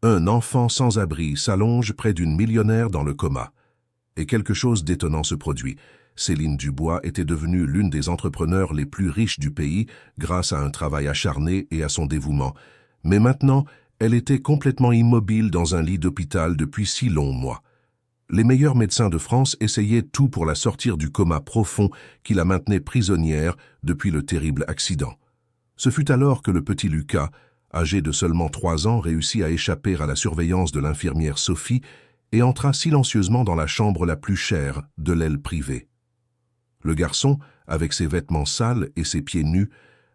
Un enfant sans abri s'allonge près d'une millionnaire dans le coma. Et quelque chose d'étonnant se produit. Céline Dubois était devenue l'une des entrepreneurs les plus riches du pays grâce à un travail acharné et à son dévouement. Mais maintenant, elle était complètement immobile dans un lit d'hôpital depuis 6 longs mois. Les meilleurs médecins de France essayaient tout pour la sortir du coma profond qui la maintenait prisonnière depuis le terrible accident. Ce fut alors que le petit Lucas, âgé de seulement 3 ans, réussit à échapper à la surveillance de l'infirmière Sophie et entra silencieusement dans la chambre la plus chère de l'aile privée. Le garçon, avec ses vêtements sales et ses pieds nus,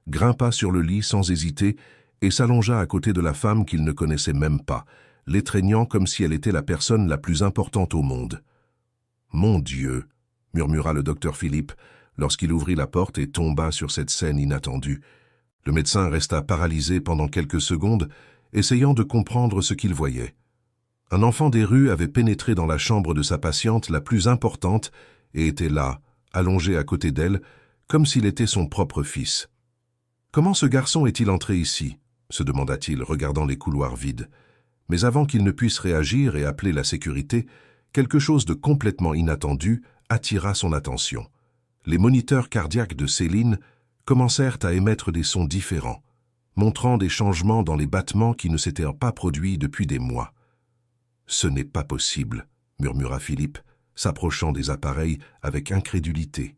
grimpa sur le lit sans hésiter et s'allongea à côté de la femme qu'il ne connaissait même pas, l'étreignant comme si elle était la personne la plus importante au monde. « Mon Dieu !» murmura le docteur Philippe lorsqu'il ouvrit la porte et tomba sur cette scène inattendue. Le médecin resta paralysé pendant quelques secondes, essayant de comprendre ce qu'il voyait. Un enfant des rues avait pénétré dans la chambre de sa patiente la plus importante et était là, allongé à côté d'elle, comme s'il était son propre fils. « Comment ce garçon est-il entré ici ?» se demanda-t-il, regardant les couloirs vides. Mais avant qu'il ne puisse réagir et appeler la sécurité, quelque chose de complètement inattendu attira son attention. Les moniteurs cardiaques de Céline commencèrent à émettre des sons différents, montrant des changements dans les battements qui ne s'étaient pas produits depuis des mois. « Ce n'est pas possible », murmura Philippe, s'approchant des appareils avec incrédulité.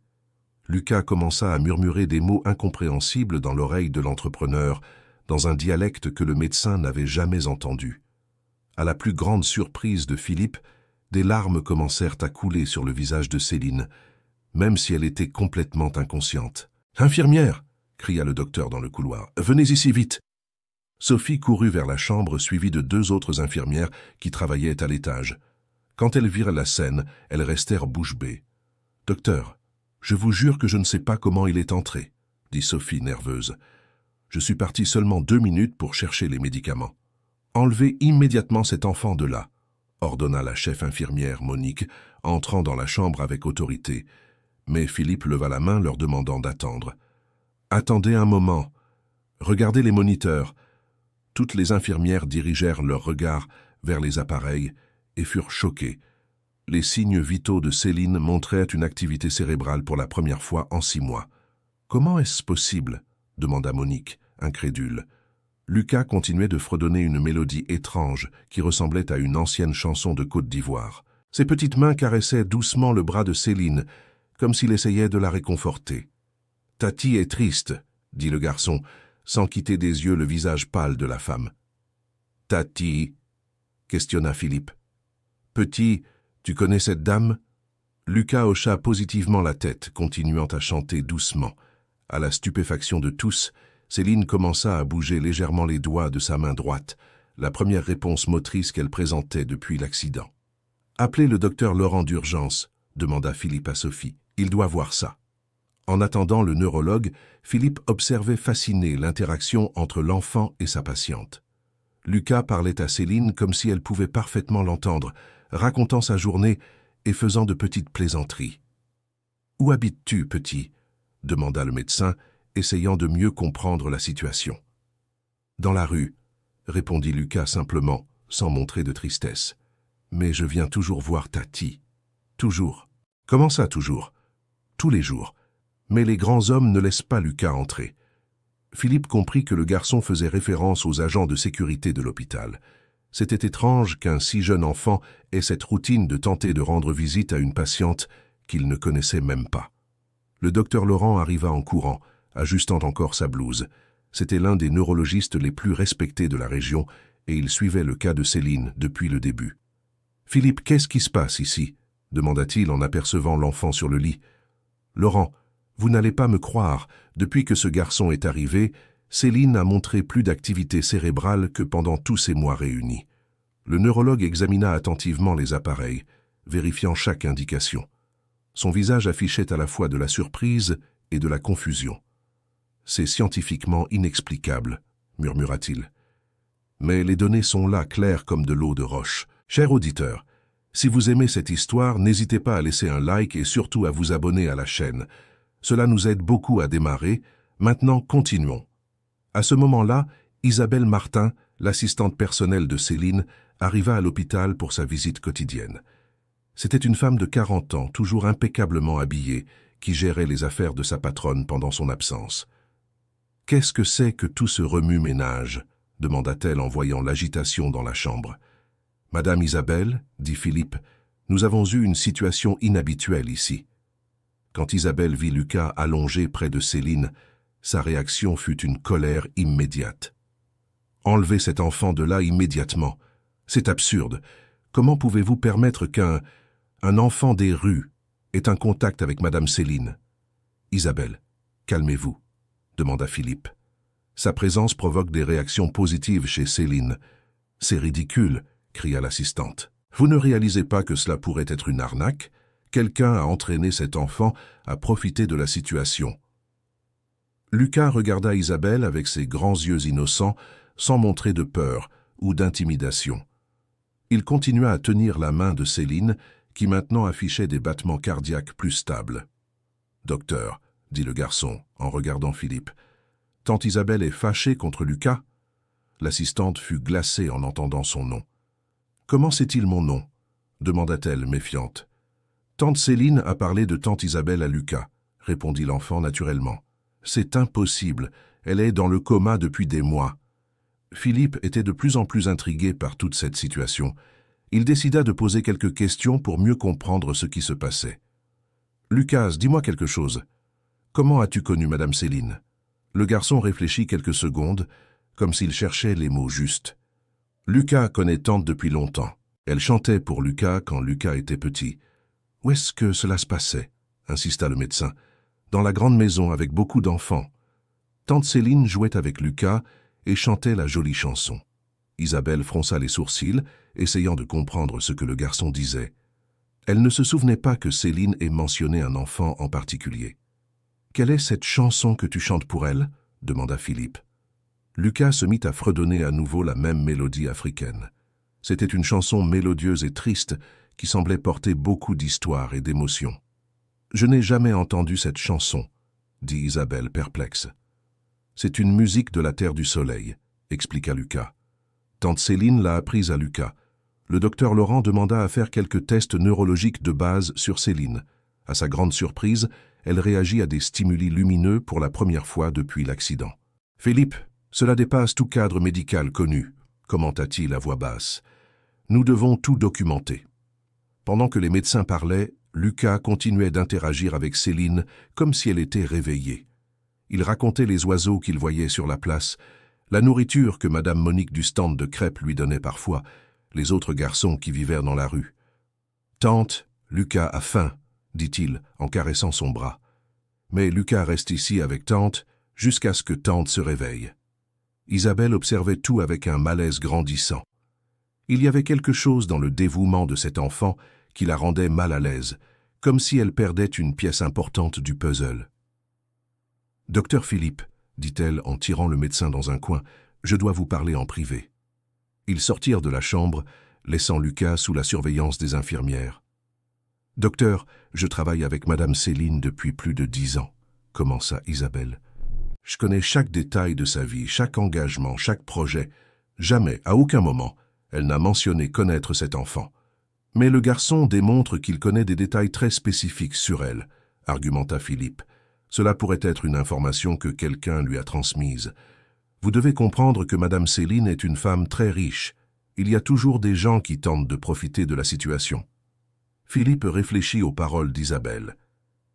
Lucas commença à murmurer des mots incompréhensibles dans l'oreille de l'entrepreneur, dans un dialecte que le médecin n'avait jamais entendu. À la plus grande surprise de Philippe, des larmes commencèrent à couler sur le visage de Céline, même si elle était complètement inconsciente. « Infirmière !» cria le docteur dans le couloir. « Venez ici vite !» Sophie courut vers la chambre suivie de 2 autres infirmières qui travaillaient à l'étage. Quand elles virent la scène, elles restèrent bouche bée. « Docteur, je vous jure que je ne sais pas comment il est entré, » dit Sophie nerveuse. « Je suis partie seulement 2 minutes pour chercher les médicaments. »« Enlevez immédiatement cet enfant de là, » ordonna la chef infirmière Monique, entrant dans la chambre avec autorité. Mais Philippe leva la main leur demandant d'attendre. « Attendez un moment. Regardez les moniteurs. » Toutes les infirmières dirigèrent leurs regards vers les appareils et furent choquées. Les signes vitaux de Céline montraient une activité cérébrale pour la première fois en 6 mois. « Comment est-ce possible ?» demanda Monique, incrédule. Lucas continuait de fredonner une mélodie étrange qui ressemblait à une ancienne chanson de Côte d'Ivoire. Ses petites mains caressaient doucement le bras de Céline, comme s'il essayait de la réconforter. « Tati est triste, » dit le garçon, sans quitter des yeux le visage pâle de la femme. « Tati ?» questionna Philippe. « Petit, tu connais cette dame ?» Lucas hocha positivement la tête, continuant à chanter doucement. À la stupéfaction de tous, Céline commença à bouger légèrement les doigts de sa main droite, la première réponse motrice qu'elle présentait depuis l'accident. « Appelez le docteur Laurent d'urgence, » demanda Philippe à Sophie. « Il doit voir ça. » En attendant le neurologue, Philippe observait fasciné l'interaction entre l'enfant et sa patiente. Lucas parlait à Céline comme si elle pouvait parfaitement l'entendre, racontant sa journée et faisant de petites plaisanteries. « Où habites-tu, petit ?» demanda le médecin, essayant de mieux comprendre la situation. « Dans la rue », répondit Lucas simplement, sans montrer de tristesse. « Mais je viens toujours voir Tati. Toujours. »« Comment ça, toujours ?»« Tous les jours. » Mais les grands hommes ne laissent pas Lucas entrer. Philippe comprit que le garçon faisait référence aux agents de sécurité de l'hôpital. C'était étrange qu'un si jeune enfant ait cette routine de tenter de rendre visite à une patiente qu'il ne connaissait même pas. Le docteur Laurent arriva en courant, ajustant encore sa blouse. C'était l'un des neurologistes les plus respectés de la région et il suivait le cas de Céline depuis le début. « Philippe, qu'est-ce qui se passe ici ?» demanda-t-il en apercevant l'enfant sur le lit. « Laurent, vous n'allez pas me croire, depuis que ce garçon est arrivé, Céline a montré plus d'activité cérébrale que pendant tous ces mois réunis. » Le neurologue examina attentivement les appareils, vérifiant chaque indication. Son visage affichait à la fois de la surprise et de la confusion. « C'est scientifiquement inexplicable, » murmura-t-il. « Mais les données sont là, claires comme de l'eau de roche. Cher auditeur, si vous aimez cette histoire, n'hésitez pas à laisser un like et surtout à vous abonner à la chaîne. Cela nous aide beaucoup à démarrer. Maintenant, continuons. » À ce moment-là, Isabelle Martin, l'assistante personnelle de Céline, arriva à l'hôpital pour sa visite quotidienne. C'était une femme de 40 ans, toujours impeccablement habillée, qui gérait les affaires de sa patronne pendant son absence. « Qu'est-ce que c'est que tout ce remue-ménage » demanda-t-elle en voyant l'agitation dans la chambre. « Madame Isabelle, dit Philippe, nous avons eu une situation inhabituelle ici. » Quand Isabelle vit Lucas allongé près de Céline, sa réaction fut une colère immédiate. « Enlevez cet enfant de là immédiatement. C'est absurde. Comment pouvez-vous permettre qu'un enfant des rues ait un contact avec Madame Céline ?»« Isabelle, calmez-vous, » demanda Philippe. Sa présence provoque des réactions positives chez Céline. « C'est ridicule, » cria l'assistante. « Vous ne réalisez pas que cela pourrait être une arnaque ? Quelqu'un a entraîné cet enfant à profiter de la situation. » Lucas regarda Isabelle avec ses grands yeux innocents, sans montrer de peur ou d'intimidation. Il continua à tenir la main de Céline, qui maintenant affichait des battements cardiaques plus stables. « Docteur, » dit le garçon, en regardant Philippe, « tante Isabelle est fâchée contre Lucas ?» L'assistante fut glacée en entendant son nom. « Comment sait-il mon nom ?» demanda-t-elle, méfiante. « Tante Céline a parlé de tante Isabelle à Lucas, » répondit l'enfant naturellement. « C'est impossible, elle est dans le coma depuis des mois. » Philippe était de plus en plus intrigué par toute cette situation. Il décida de poser quelques questions pour mieux comprendre ce qui se passait. « Lucas, dis-moi quelque chose. Comment as-tu connu Madame Céline ?» Le garçon réfléchit quelques secondes, comme s'il cherchait les mots justes. « Lucas connaît tante depuis longtemps. Elle chantait pour Lucas quand Lucas était petit. »« Où est-ce que cela se passait ?» insista le médecin. « Dans la grande maison avec beaucoup d'enfants. Tante Céline jouait avec Lucas et chantait la jolie chanson. » Isabelle fronça les sourcils, essayant de comprendre ce que le garçon disait. Elle ne se souvenait pas que Céline ait mentionné un enfant en particulier. « Quelle est cette chanson que tu chantes pour elle ?» demanda Philippe. Lucas se mit à fredonner à nouveau la même mélodie africaine. C'était une chanson mélodieuse et triste qui semblait porter beaucoup d'histoire et d'émotion. « Je n'ai jamais entendu cette chanson, » dit Isabelle perplexe. « C'est une musique de la Terre du Soleil, » expliqua Lucas. Tante Céline l'a apprise à Lucas. Le docteur Laurent demanda à faire quelques tests neurologiques de base sur Céline. À sa grande surprise, elle réagit à des stimuli lumineux pour la première fois depuis l'accident. « Philippe, cela dépasse tout cadre médical connu, » commenta-t-il à voix basse. « Nous devons tout documenter. » Pendant que les médecins parlaient, Lucas continuait d'interagir avec Céline comme si elle était réveillée. Il racontait les oiseaux qu'il voyait sur la place, la nourriture que Madame Monique du stand de crêpes lui donnait parfois, les autres garçons qui vivaient dans la rue. « Tante, Lucas a faim, » dit-il en caressant son bras. « Mais Lucas reste ici avec tante jusqu'à ce que tante se réveille. » Isabelle observait tout avec un malaise grandissant. Il y avait quelque chose dans le dévouement de cet enfant qui la rendait mal à l'aise, comme si elle perdait une pièce importante du puzzle. « Docteur Philippe, » dit-elle en tirant le médecin dans un coin, « je dois vous parler en privé. » Ils sortirent de la chambre, laissant Lucas sous la surveillance des infirmières. « Docteur, je travaille avec Madame Céline depuis plus de 10 ans, » commença Isabelle. « Je connais chaque détail de sa vie, chaque engagement, chaque projet. Jamais, à aucun moment, elle n'a mentionné connaître cet enfant. Mais le garçon démontre qu'il connaît des détails très spécifiques sur elle, » argumenta Philippe. « Cela pourrait être une information que quelqu'un lui a transmise. Vous devez comprendre que Madame Céline est une femme très riche. Il y a toujours des gens qui tentent de profiter de la situation. » Philippe réfléchit aux paroles d'Isabelle.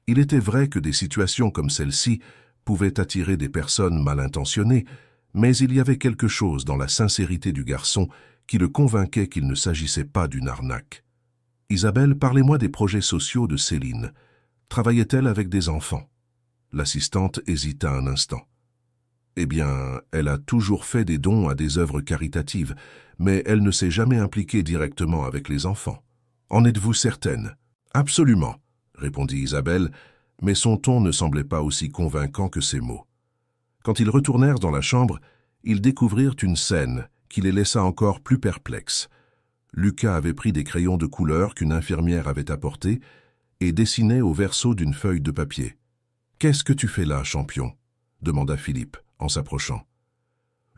Il était vrai que des situations comme celle-ci pouvaient attirer des personnes mal intentionnées, mais il y avait quelque chose dans la sincérité du garçon qui le convainquait qu'il ne s'agissait pas d'une arnaque. « Isabelle, parlez-moi des projets sociaux de Céline. Travaillait-elle avec des enfants ?» L'assistante hésita un instant. « Eh bien, elle a toujours fait des dons à des œuvres caritatives, mais elle ne s'est jamais impliquée directement avec les enfants. En êtes-vous certaine ?»« Absolument, » répondit Isabelle, mais son ton ne semblait pas aussi convaincant que ses mots. Quand ils retournèrent dans la chambre, ils découvrirent une scène qui les laissa encore plus perplexes. Lucas avait pris des crayons de couleur qu'une infirmière avait apportés et dessinait au verso d'une feuille de papier. « Qu'est-ce que tu fais là, champion ?» demanda Philippe en s'approchant.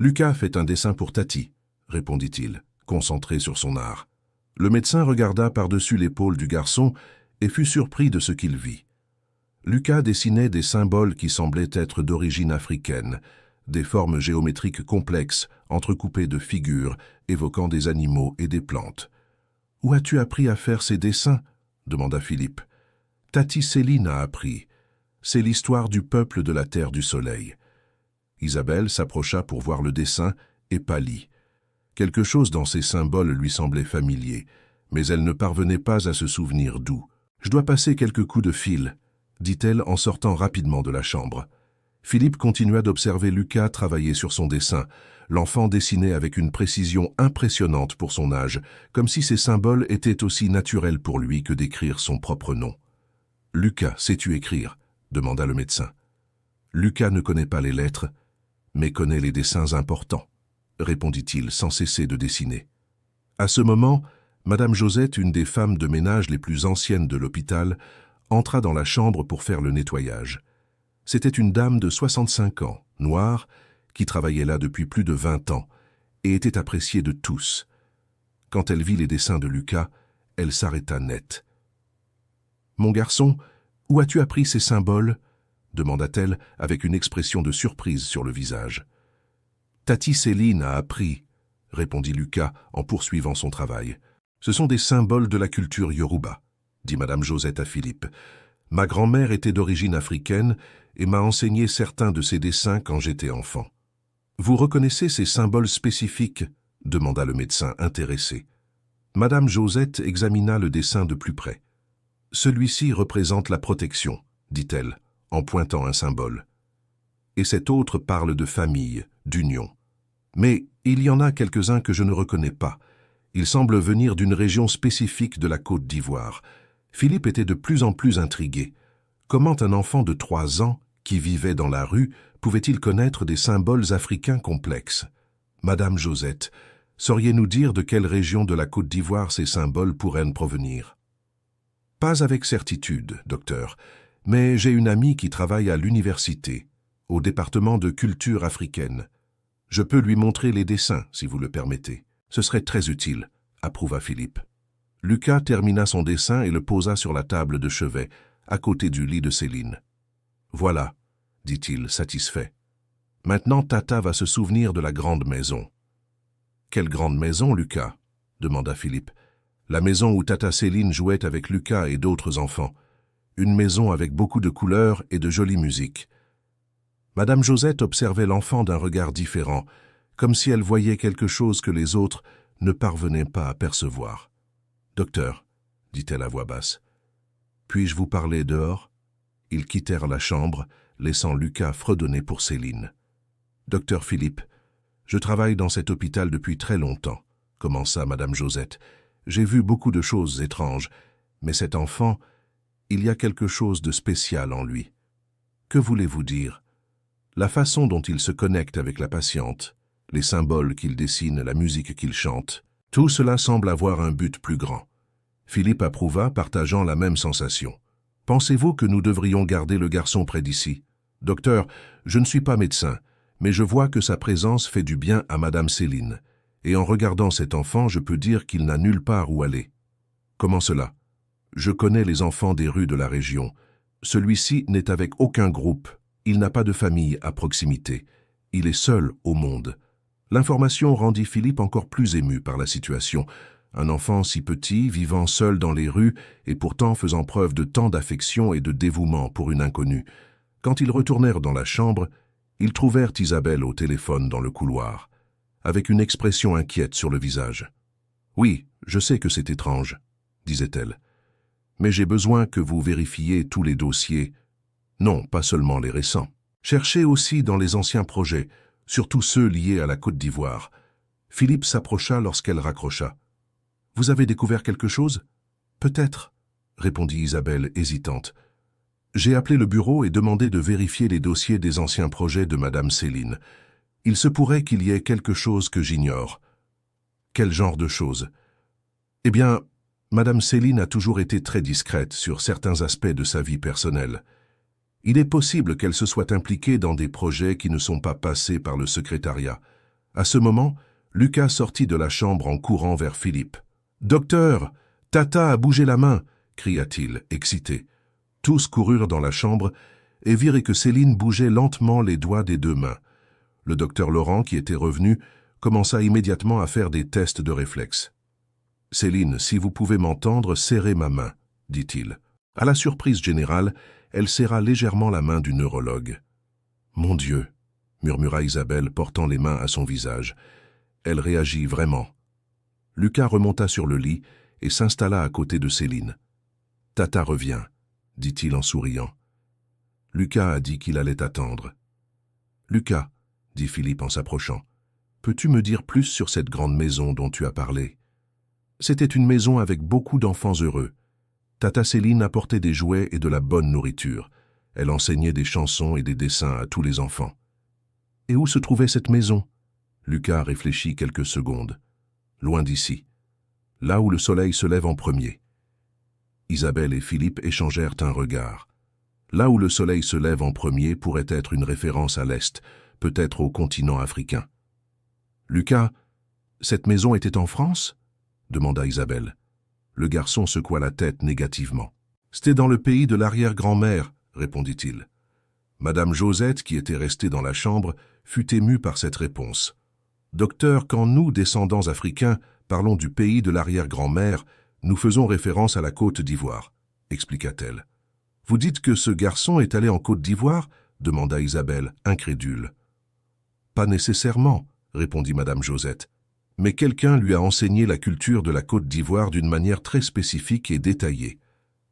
Lucas fait un dessin pour Tati, répondit-il, concentré sur son art. Le médecin regarda par-dessus l'épaule du garçon et fut surpris de ce qu'il vit. Lucas dessinait des symboles qui semblaient être d'origine africaine, des formes géométriques complexes, entrecoupées de figures, évoquant des animaux et des plantes. « Où as-tu appris à faire ces dessins ?» demanda Philippe. « Tati Céline a appris. C'est l'histoire du peuple de la Terre du Soleil. » Isabelle s'approcha pour voir le dessin et pâlit. Quelque chose dans ces symboles lui semblait familier, mais elle ne parvenait pas à se souvenir d'où. « Je dois passer quelques coups de fil », dit-elle en sortant rapidement de la chambre. Philippe continua d'observer Lucas travailler sur son dessin. L'enfant dessinait avec une précision impressionnante pour son âge, comme si ces symboles étaient aussi naturels pour lui que d'écrire son propre nom. « Lucas, sais-tu écrire ?» demanda le médecin. Lucas ne connaît pas les lettres, mais connaît les dessins importants, répondit-il sans cesser de dessiner. À ce moment, Madame Josette, une des femmes de ménage les plus anciennes de l'hôpital, entra dans la chambre pour faire le nettoyage. C'était une dame de 65 ans, noire, qui travaillait là depuis plus de 20 ans et était appréciée de tous. Quand elle vit les dessins de Lucas, elle s'arrêta net. « Mon garçon, où as-tu appris ces symboles ?» demanda-t-elle avec une expression de surprise sur le visage. « Tati Céline a appris », répondit Lucas en poursuivant son travail. « Ce sont des symboles de la culture Yoruba, » dit Madame Josette à Philippe. « Ma grand-mère était d'origine africaine et m'a enseigné certains de ces dessins quand j'étais enfant. »« Vous reconnaissez ces symboles spécifiques ?» demanda le médecin intéressé. Madame Josette examina le dessin de plus près. « Celui-ci représente la protection, » dit-elle, en pointant un symbole. « Et cet autre parle de famille, d'union. Mais il y en a quelques-uns que je ne reconnais pas. Ils semblent venir d'une région spécifique de la Côte d'Ivoire. » Philippe était de plus en plus intrigué. Comment un enfant de 3 ans, qui vivait dans la rue, pouvait-il connaître des symboles africains complexes? « Madame Josette, sauriez-nous dire de quelle région de la Côte d'Ivoire ces symboles pourraient provenir ?»« Pas avec certitude, docteur, mais j'ai une amie qui travaille à l'université, au département de culture africaine. Je peux lui montrer les dessins, si vous le permettez. Ce serait très utile, » approuva Philippe. Lucas termina son dessin et le posa sur la table de chevet, à côté du lit de Céline. « Voilà, » dit-il, satisfait. « Maintenant, Tata va se souvenir de la grande maison. »« Quelle grande maison, Lucas ?» demanda Philippe. « La maison où Tata Céline jouait avec Lucas et d'autres enfants. Une maison avec beaucoup de couleurs et de jolie musique. » Madame Josette observait l'enfant d'un regard différent, comme si elle voyait quelque chose que les autres ne parvenaient pas à percevoir. « Docteur, » dit-elle à voix basse, « puis-je vous parler dehors ?» Ils quittèrent la chambre, laissant Lucas fredonner pour Céline. « Docteur Philippe, je travaille dans cet hôpital depuis très longtemps, » commença Madame Josette. « J'ai vu beaucoup de choses étranges, mais cet enfant, il y a quelque chose de spécial en lui. Que voulez-vous dire? La façon dont il se connecte avec la patiente, les symboles qu'il dessine, la musique qu'il chante, tout cela semble avoir un but plus grand. » Philippe approuva, partageant la même sensation. « Pensez-vous que nous devrions garder le garçon près d'ici? Docteur, je ne suis pas médecin, mais je vois que sa présence fait du bien à Madame Céline. Et en regardant cet enfant, je peux dire qu'il n'a nulle part où aller. » « Comment cela? Je connais les enfants des rues de la région. Celui-ci n'est avec aucun groupe. Il n'a pas de famille à proximité. Il est seul au monde. » L'information rendit Philippe encore plus ému par la situation. Un enfant si petit, vivant seul dans les rues et pourtant faisant preuve de tant d'affection et de dévouement pour une inconnue. Quand ils retournèrent dans la chambre, ils trouvèrent Isabelle au téléphone dans le couloir, avec une expression inquiète sur le visage. « Oui, je sais que c'est étrange, » disait-elle. « Mais j'ai besoin que vous vérifiez tous les dossiers. Non, pas seulement les récents. Cherchez aussi dans les anciens projets, surtout ceux liés à la Côte d'Ivoire. » Philippe s'approcha lorsqu'elle raccrocha. « Vous avez découvert quelque chose? »« Peut-être, » répondit Isabelle, hésitante. « J'ai appelé le bureau et demandé de vérifier les dossiers des anciens projets de Madame Céline. Il se pourrait qu'il y ait quelque chose que j'ignore. »« Quel genre de chose? » ?»« Eh bien, Madame Céline a toujours été très discrète sur certains aspects de sa vie personnelle. Il est possible qu'elle se soit impliquée dans des projets qui ne sont pas passés par le secrétariat. À ce moment, Lucas sortit de la chambre en courant vers Philippe. « Docteur, Tata a bougé la main !» cria-t-il, excité. Tous coururent dans la chambre et virent que Céline bougeait lentement les doigts des deux mains. Le docteur Laurent, qui était revenu, commença immédiatement à faire des tests de réflexe. « Céline, si vous pouvez m'entendre, serrez ma main, » dit-il. À la surprise générale, elle serra légèrement la main du neurologue. « Mon Dieu !» murmura Isabelle, portant les mains à son visage. Elle réagit vraiment. Lucas remonta sur le lit et s'installa à côté de Céline. « Tata revient, » dit-il en souriant. Lucas a dit qu'il allait attendre. « Lucas, » dit Philippe en s'approchant, « peux-tu me dire plus sur cette grande maison dont tu as parlé? » C'était une maison avec beaucoup d'enfants heureux. Tata Céline apportait des jouets et de la bonne nourriture. Elle enseignait des chansons et des dessins à tous les enfants. « Et où se trouvait cette maison ?» Lucas réfléchit quelques secondes. « Loin d'ici, là où le soleil se lève en premier. » Isabelle et Philippe échangèrent un regard. Là où le soleil se lève en premier pourrait être une référence à l'Est, peut-être au continent africain. « Lucas, cette maison était en France ?» demanda Isabelle. Le garçon secoua la tête négativement. « C'était dans le pays de l'arrière-grand-mère, » répondit-il. Madame Josette, qui était restée dans la chambre, fut émue par cette réponse. « Docteur, quand nous, descendants africains, parlons du pays de l'arrière-grand-mère, nous faisons référence à la Côte d'Ivoire, » expliqua-t-elle. « Vous dites que ce garçon est allé en Côte d'Ivoire » demanda Isabelle, incrédule. « Pas nécessairement, » répondit Madame Josette. « Mais quelqu'un lui a enseigné la culture de la Côte d'Ivoire d'une manière très spécifique et détaillée. »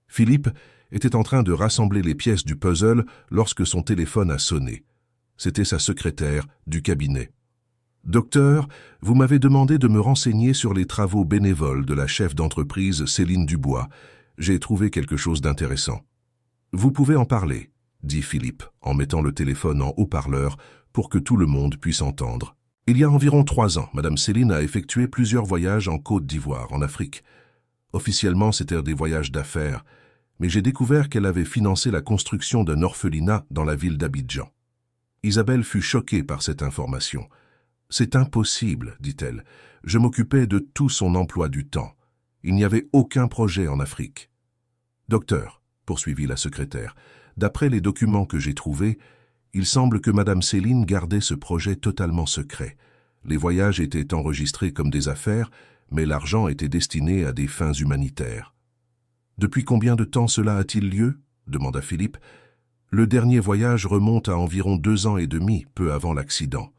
Philippe était en train de rassembler les pièces du puzzle lorsque son téléphone a sonné. C'était sa secrétaire du cabinet. « Docteur, vous m'avez demandé de me renseigner sur les travaux bénévoles de la chef d'entreprise Céline Dubois. J'ai trouvé quelque chose d'intéressant. »« Vous pouvez en parler, » dit Philippe, en mettant le téléphone en haut-parleur pour que tout le monde puisse entendre. « Il y a environ 3 ans, Madame Céline a effectué plusieurs voyages en Côte d'Ivoire, en Afrique. Officiellement, c'étaient des voyages d'affaires, mais j'ai découvert qu'elle avait financé la construction d'un orphelinat dans la ville d'Abidjan. » Isabelle fut choquée par cette information. « C'est impossible, dit-elle. Je m'occupais de tout son emploi du temps. Il n'y avait aucun projet en Afrique. »« Docteur, » poursuivit la secrétaire, « d'après les documents que j'ai trouvés, il semble que Madame Céline gardait ce projet totalement secret. Les voyages étaient enregistrés comme des affaires, mais l'argent était destiné à des fins humanitaires. »« Depuis combien de temps cela a-t-il lieu ?» demanda Philippe. « Le dernier voyage remonte à environ 2 ans et demi, peu avant l'accident. »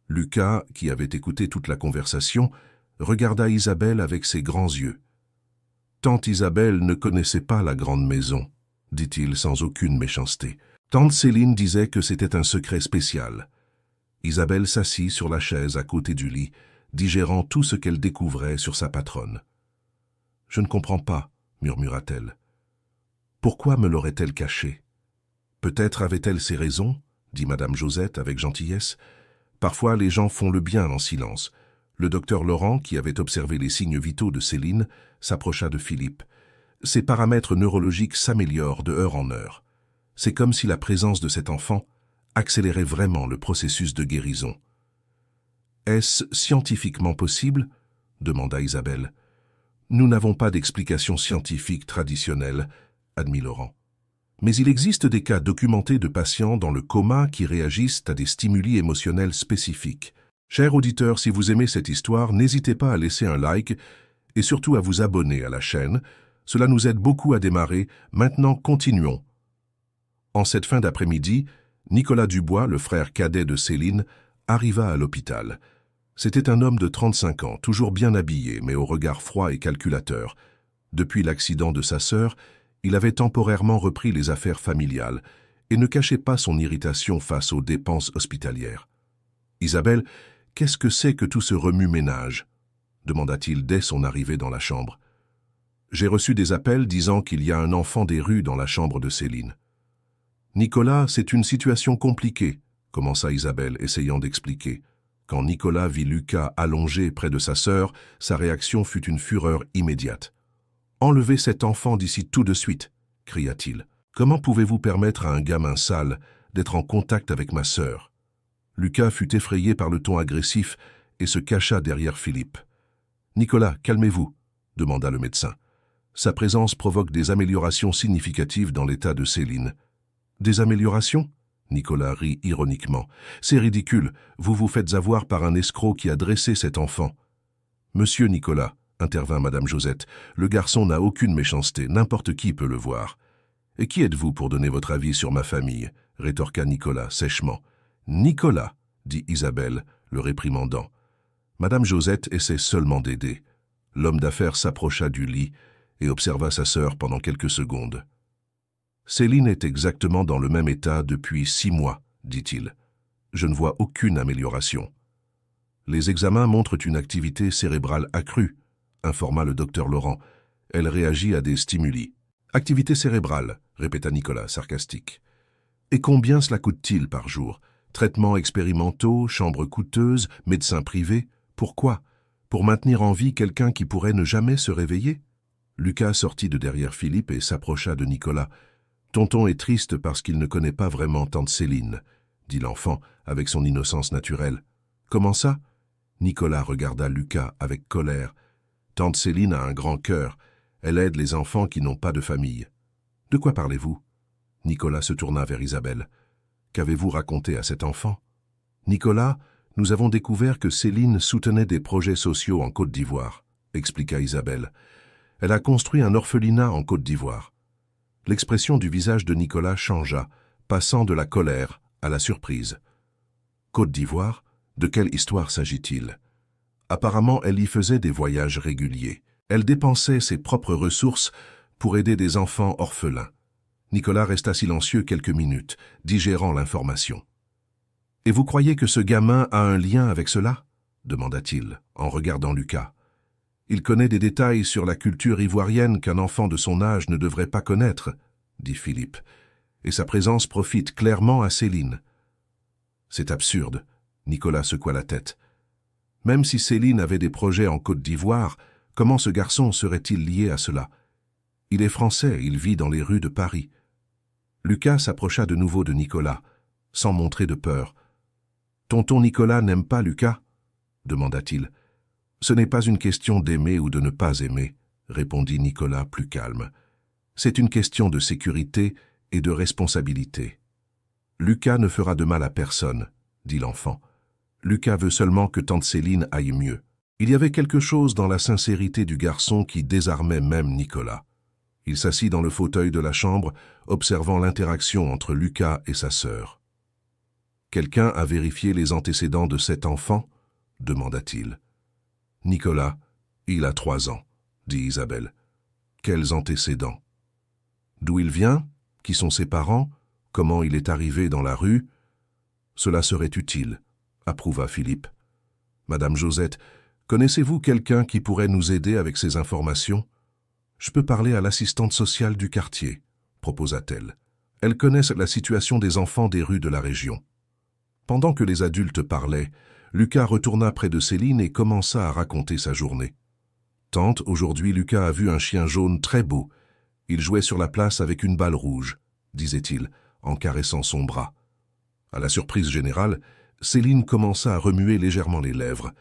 Lucas, qui avait écouté toute la conversation, regarda Isabelle avec ses grands yeux. « Tante Isabelle ne connaissait pas la grande maison, » dit-il sans aucune méchanceté. Tante Céline disait que c'était un secret spécial. Isabelle s'assit sur la chaise à côté du lit, digérant tout ce qu'elle découvrait sur sa patronne. « Je ne comprends pas, » murmura-t-elle. « Pourquoi me l'aurait-elle caché ? Peut-être avait-elle ses raisons, » dit Madame Josette avec gentillesse. « Parfois, les gens font le bien en silence. » Le docteur Laurent, qui avait observé les signes vitaux de Céline, s'approcha de Philippe. « Ses paramètres neurologiques s'améliorent de heure en heure. C'est comme si la présence de cet enfant accélérait vraiment le processus de guérison. »« Est-ce scientifiquement possible ?» demanda Isabelle. « Nous n'avons pas d'explication scientifique traditionnelle, » admit Laurent. « Mais il existe des cas documentés de patients dans le coma qui réagissent à des stimuli émotionnels spécifiques. Chers auditeurs, si vous aimez cette histoire, n'hésitez pas à laisser un like et surtout à vous abonner à la chaîne. Cela nous aide beaucoup à démarrer. Maintenant, continuons. » En cette fin d'après-midi, Nicolas Dubois, le frère cadet de Céline, arriva à l'hôpital. C'était un homme de 35 ans, toujours bien habillé, mais au regard froid et calculateur. Depuis l'accident de sa sœur, il avait temporairement repris les affaires familiales et ne cachait pas son irritation face aux dépenses hospitalières. « Isabelle, qu'est-ce que c'est que tout ce remue-ménage » demanda-t-il dès son arrivée dans la chambre. « J'ai reçu des appels disant qu'il y a un enfant des rues dans la chambre de Céline. »« Nicolas, c'est une situation compliquée, » commença Isabelle, essayant d'expliquer. Quand Nicolas vit Lucas allongé près de sa sœur, sa réaction fut une fureur immédiate. « Enlevez cet enfant d'ici tout de suite !» cria-t-il. « Comment pouvez-vous permettre à un gamin sale d'être en contact avec ma sœur ?» Lucas fut effrayé par le ton agressif et se cacha derrière Philippe. « Nicolas, calmez-vous » demanda le médecin. Sa présence provoque des améliorations significatives dans l'état de Céline. « Des améliorations ?» Nicolas rit ironiquement. « C'est ridicule, vous vous faites avoir par un escroc qui a dressé cet enfant. »« Monsieur Nicolas, » intervint Madame Josette, « le garçon n'a aucune méchanceté, n'importe qui peut le voir. »« Et qui êtes-vous pour donner votre avis sur ma famille » rétorqua Nicolas sèchement. « Nicolas » dit Isabelle, le réprimandant. Madame Josette essaie seulement d'aider. L'homme d'affaires s'approcha du lit et observa sa sœur pendant quelques secondes. « Céline est exactement dans le même état depuis 6 mois, dit-il. Je ne vois aucune amélioration. »« Les examens montrent une activité cérébrale accrue, » informa le docteur Laurent. « Elle réagit à des stimuli. »« Activité cérébrale, » répéta Nicolas, sarcastique. « Et combien cela coûte-t-il par jour? Traitements expérimentaux, chambres coûteuses, médecins privés? Pourquoi? Pour maintenir en vie quelqu'un qui pourrait ne jamais se réveiller ?» Lucas sortit de derrière Philippe et s'approcha de Nicolas. « Tonton est triste parce qu'il ne connaît pas vraiment tante Céline, » dit l'enfant avec son innocence naturelle. « Comment ça ?» Nicolas regarda Lucas avec colère. « Tante Céline a un grand cœur. Elle aide les enfants qui n'ont pas de famille. »« De quoi parlez-vous » Nicolas se tourna vers Isabelle. « Qu'avez-vous raconté à cet enfant ?»« Nicolas, nous avons découvert que Céline soutenait des projets sociaux en Côte d'Ivoire, » expliqua Isabelle. « Elle a construit un orphelinat en Côte d'Ivoire. » L'expression du visage de Nicolas changea, passant de la colère à la surprise. « Côte d'Ivoire? De quelle histoire s'agit-il » Apparemment, elle y faisait des voyages réguliers. Elle dépensait ses propres ressources pour aider des enfants orphelins. Nicolas resta silencieux quelques minutes, digérant l'information. « Et vous croyez que ce gamin a un lien avec cela » demanda-t-il, en regardant Lucas. « Il connaît des détails sur la culture ivoirienne qu'un enfant de son âge ne devrait pas connaître, » dit Philippe, « et sa présence profite clairement à Céline. » « C'est absurde, » Nicolas secoua la tête. « Même si Céline avait des projets en Côte d'Ivoire, comment ce garçon serait-il lié à cela? Il est français, il vit dans les rues de Paris. » Lucas s'approcha de nouveau de Nicolas, sans montrer de peur. « Tonton Nicolas n'aime pas Lucas » demanda-t-il. « Ce n'est pas une question d'aimer ou de ne pas aimer, » répondit Nicolas plus calme. « C'est une question de sécurité et de responsabilité. »« Lucas ne fera de mal à personne, » dit l'enfant. « Lucas veut seulement que tante Céline aille mieux. » Il y avait quelque chose dans la sincérité du garçon qui désarmait même Nicolas. Il s'assit dans le fauteuil de la chambre, observant l'interaction entre Lucas et sa sœur. « Quelqu'un a vérifié les antécédents de cet enfant ?» demanda-t-il. « Nicolas, il a 3 ans, » dit Isabelle. « Quels antécédents? D'où il vient? Qui sont ses parents? Comment il est arrivé dans la rue? Cela serait utile, » approuva Philippe. « Madame Josette, connaissez-vous quelqu'un qui pourrait nous aider avec ces informations? Je peux parler à l'assistante sociale du quartier, » proposa-t-elle. « Elle connaît la situation des enfants des rues de la région. » Pendant que les adultes parlaient, Lucas retourna près de Céline et commença à raconter sa journée. « Tante, aujourd'hui Lucas a vu un chien jaune très beau. Il jouait sur la place avec une balle rouge, » disait-il, en caressant son bras. À la surprise générale, Céline commença à remuer légèrement les lèvres,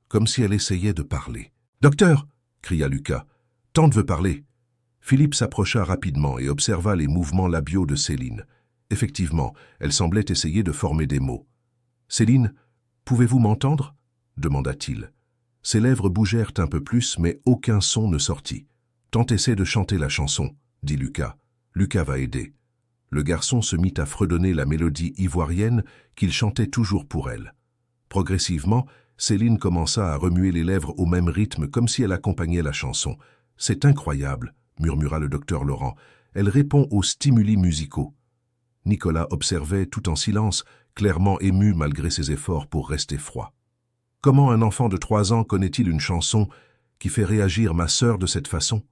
comme si elle essayait de parler. « Docteur !» cria Lucas. « Tante veut parler. » Philippe s'approcha rapidement et observa les mouvements labiaux de Céline. Effectivement, elle semblait essayer de former des mots. « Céline, pouvez-vous m'entendre » demanda-t-il. Ses lèvres bougèrent un peu plus, mais aucun son ne sortit. « Tante essaie de chanter la chanson, » dit Lucas. « Lucas va aider. » Le garçon se mit à fredonner la mélodie ivoirienne qu'il chantait toujours pour elle. Progressivement, Céline commença à remuer les lèvres au même rythme comme si elle accompagnait la chanson. « C'est incroyable » murmura le docteur Laurent. « Elle répond aux stimuli musicaux. » Nicolas observait tout en silence, clairement ému malgré ses efforts pour rester froid. « Comment un enfant de 3 ans connaît-il une chanson qui fait réagir ma sœur de cette façon ?»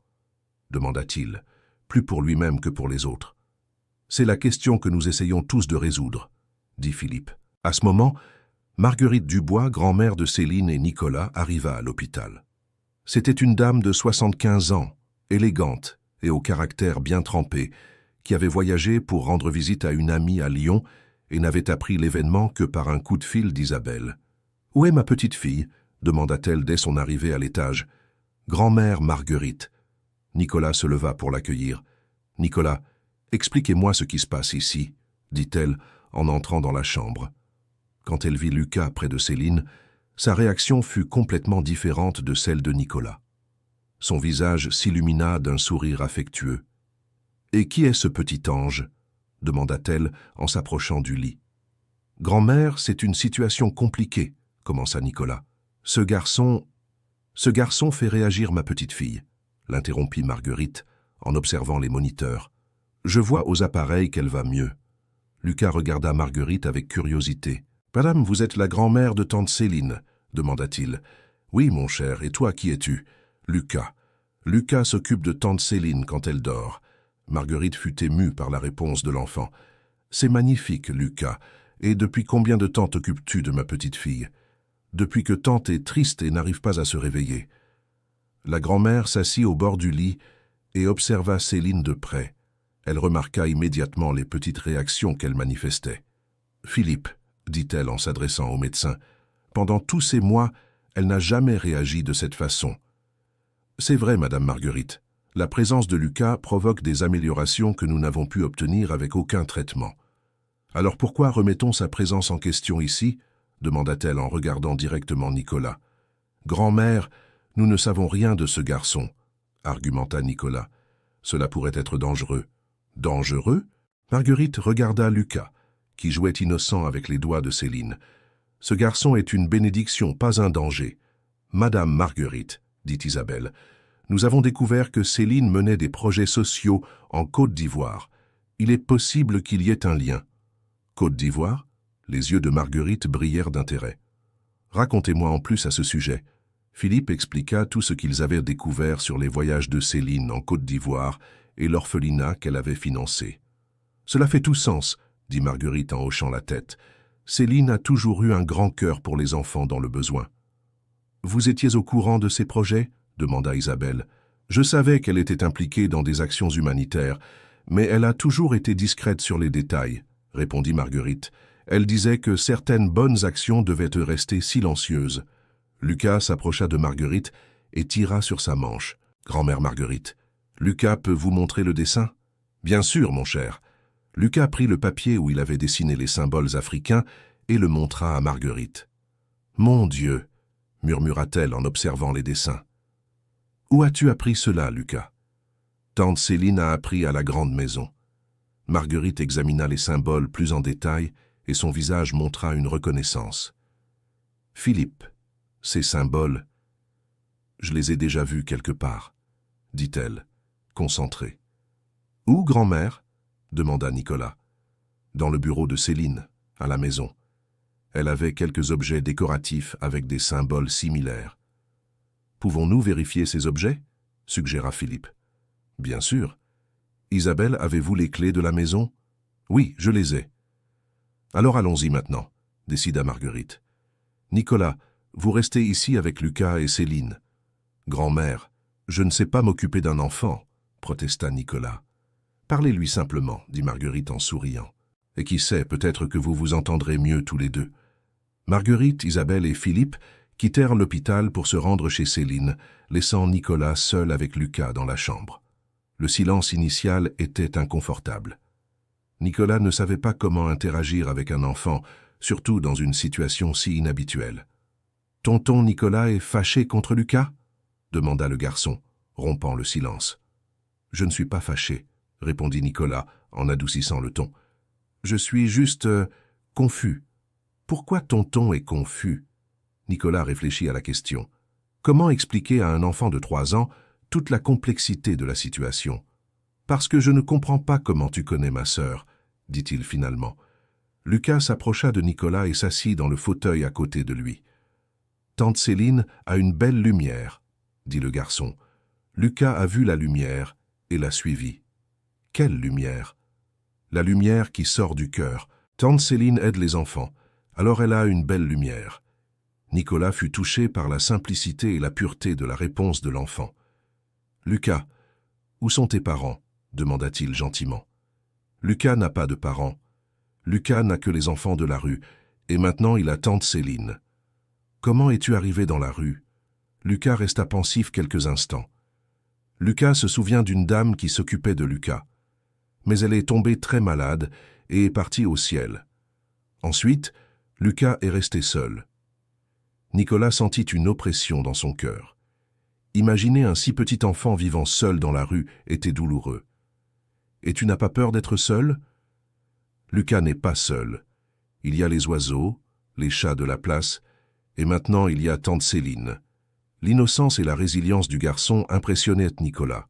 demanda-t-il, plus pour lui-même que pour les autres. « C'est la question que nous essayons tous de résoudre, » dit Philippe. À ce moment, Marguerite Dubois, grand-mère de Céline et Nicolas, arriva à l'hôpital. C'était une dame de 75 ans, élégante et au caractère bien trempé, qui avait voyagé pour rendre visite à une amie à Lyon et n'avait appris l'événement que par un coup de fil d'Isabelle. « Où est ma petite fille ?» demanda-t-elle dès son arrivée à l'étage. « Grand-mère Marguerite. » Nicolas se leva pour l'accueillir. « Nicolas, expliquez-moi ce qui se passe ici, » dit-elle en entrant dans la chambre. Quand elle vit Lucas près de Céline, sa réaction fut complètement différente de celle de Nicolas. Son visage s'illumina d'un sourire affectueux. « Et qui est ce petit ange ?» demanda-t-elle en s'approchant du lit. « Grand-mère, c'est une situation compliquée, » commença Nicolas. « Ce garçon fait réagir ma petite fille, » l'interrompit Marguerite en observant les moniteurs. « Je vois aux appareils qu'elle va mieux. » Lucas regarda Marguerite avec curiosité. « Madame, vous êtes la grand-mère de tante Céline ?» demanda-t-il. « Oui, mon cher, et toi, qui es-tu ?»« Lucas. Lucas s'occupe de tante Céline quand elle dort. » Marguerite fut émue par la réponse de l'enfant. « C'est magnifique, Lucas. Et depuis combien de temps t'occupes-tu de ma petite fille ?»« Depuis que tante est triste et n'arrive pas à se réveiller. » La grand-mère s'assit au bord du lit et observa Céline de près. Elle remarqua immédiatement les petites réactions qu'elle manifestait. « Philippe, » dit-elle en s'adressant au médecin, « pendant tous ces mois, elle n'a jamais réagi de cette façon. »« C'est vrai, Madame Marguerite. La présence de Lucas provoque des améliorations que nous n'avons pu obtenir avec aucun traitement. Alors pourquoi remettons sa présence en question ici ?» demanda-t-elle en regardant directement Nicolas. « Grand-mère, nous ne savons rien de ce garçon, » argumenta Nicolas. « Cela pourrait être dangereux. »« Dangereux ?» Marguerite regarda Lucas, qui jouait innocent avec les doigts de Céline. « Ce garçon est une bénédiction, pas un danger. »« Madame Marguerite, » dit Isabelle, « nous avons découvert que Céline menait des projets sociaux en Côte d'Ivoire. Il est possible qu'il y ait un lien. »« Côte d'Ivoire ?» Les yeux de Marguerite brillèrent d'intérêt. « Racontez-moi en plus à ce sujet. » Philippe expliqua tout ce qu'ils avaient découvert sur les voyages de Céline en Côte d'Ivoire et l'orphelinat qu'elle avait financé. « Cela fait tout sens, » dit Marguerite en hochant la tête. « Céline a toujours eu un grand cœur pour les enfants dans le besoin. »« Vous étiez au courant de ces projets ?» demanda Isabelle. « Je savais qu'elle était impliquée dans des actions humanitaires, mais elle a toujours été discrète sur les détails, » répondit Marguerite. Elle disait que certaines bonnes actions devaient rester silencieuses. Lucas s'approcha de Marguerite et tira sur sa manche. « Grand-mère Marguerite, Lucas peut vous montrer le dessin ?»« Bien sûr, mon cher. » Lucas prit le papier où il avait dessiné les symboles africains et le montra à Marguerite. « Mon Dieu !» murmura-t-elle en observant les dessins. « Où as-tu appris cela, Lucas ?»« Tante Céline a appris à la grande maison. » Marguerite examina les symboles plus en détail et son visage montra une reconnaissance. « Philippe, ces symboles, je les ai déjà vus quelque part, » dit-elle, concentrée. « Où, grand-mère ?» demanda Nicolas. « Dans le bureau de Céline, à la maison. Elle avait quelques objets décoratifs avec des symboles similaires. »« Pouvons-nous vérifier ces objets ?» suggéra Philippe. « Bien sûr. Isabelle, avez-vous les clés de la maison ?»« Oui, je les ai. »« Alors allons-y maintenant, » décida Marguerite. « Nicolas, vous restez ici avec Lucas et Céline. »« Grand-mère, je ne sais pas m'occuper d'un enfant, » protesta Nicolas. « Parlez-lui simplement, » dit Marguerite en souriant. « Et qui sait, peut-être que vous vous entendrez mieux tous les deux. » Marguerite, Isabelle et Philippe quittèrent l'hôpital pour se rendre chez Céline, laissant Nicolas seul avec Lucas dans la chambre. Le silence initial était inconfortable. Nicolas ne savait pas comment interagir avec un enfant, surtout dans une situation si inhabituelle. « Tonton Nicolas est fâché contre Lucas ?» demanda le garçon, rompant le silence. « Je ne suis pas fâché, » répondit Nicolas en adoucissant le ton. « Je suis juste confus. »« Pourquoi tonton est confus ?» Nicolas réfléchit à la question. Comment expliquer à un enfant de 3 ans toute la complexité de la situation ? « Parce que je ne comprends pas comment tu connais ma sœur, » dit-il finalement. Lucas s'approcha de Nicolas et s'assit dans le fauteuil à côté de lui. « Tante Céline a une belle lumière, » dit le garçon. Lucas a vu la lumière et l'a suivie. « Quelle lumière ?»« La lumière qui sort du cœur. Tante Céline aide les enfants, alors elle a une belle lumière. » Nicolas fut touché par la simplicité et la pureté de la réponse de l'enfant. « Lucas, où sont tes parents ?» demanda-t-il gentiment. « Lucas n'a pas de parents. Lucas n'a que les enfants de la rue, et maintenant il a tante Céline. Comment es-tu arrivé dans la rue? Lucas resta pensif quelques instants. Lucas se souvient d'une dame qui s'occupait de Lucas. Mais elle est tombée très malade et est partie au ciel. Ensuite, Lucas est resté seul. Nicolas sentit une oppression dans son cœur. Imaginer un si petit enfant vivant seul dans la rue était douloureux. « Et tu n'as pas peur d'être seul ?» Lucas n'est pas seul. Il y a les oiseaux, les chats de la place, et maintenant il y a tante Céline. L'innocence et la résilience du garçon impressionnaient Nicolas.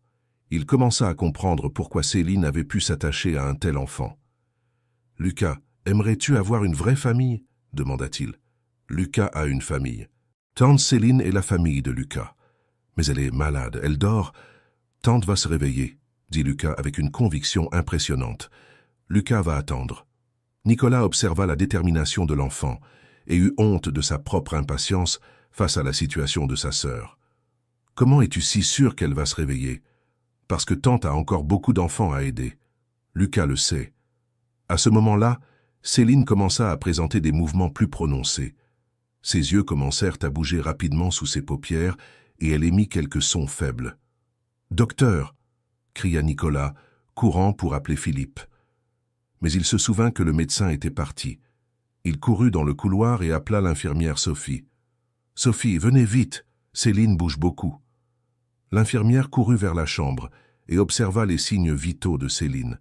Il commença à comprendre pourquoi Céline avait pu s'attacher à un tel enfant. « Lucas, aimerais-tu avoir une vraie famille ?» demanda-t-il. Lucas a une famille. Tante Céline est la famille de Lucas. Mais elle est malade, elle dort. Tante va se réveiller, dit Lucas avec une conviction impressionnante. Lucas va attendre. Nicolas observa la détermination de l'enfant et eut honte de sa propre impatience face à la situation de sa sœur. « Comment es-tu si sûr qu'elle va se réveiller ?»« Parce que tante a encore beaucoup d'enfants à aider. » Lucas le sait. À ce moment-là, Céline commença à présenter des mouvements plus prononcés. Ses yeux commencèrent à bouger rapidement sous ses paupières et elle émit quelques sons faibles. « Docteur !» cria Nicolas, courant pour appeler Philippe. Mais il se souvint que le médecin était parti. Il courut dans le couloir et appela l'infirmière Sophie. « Sophie, venez vite, Céline bouge beaucoup. » L'infirmière courut vers la chambre et observa les signes vitaux de Céline.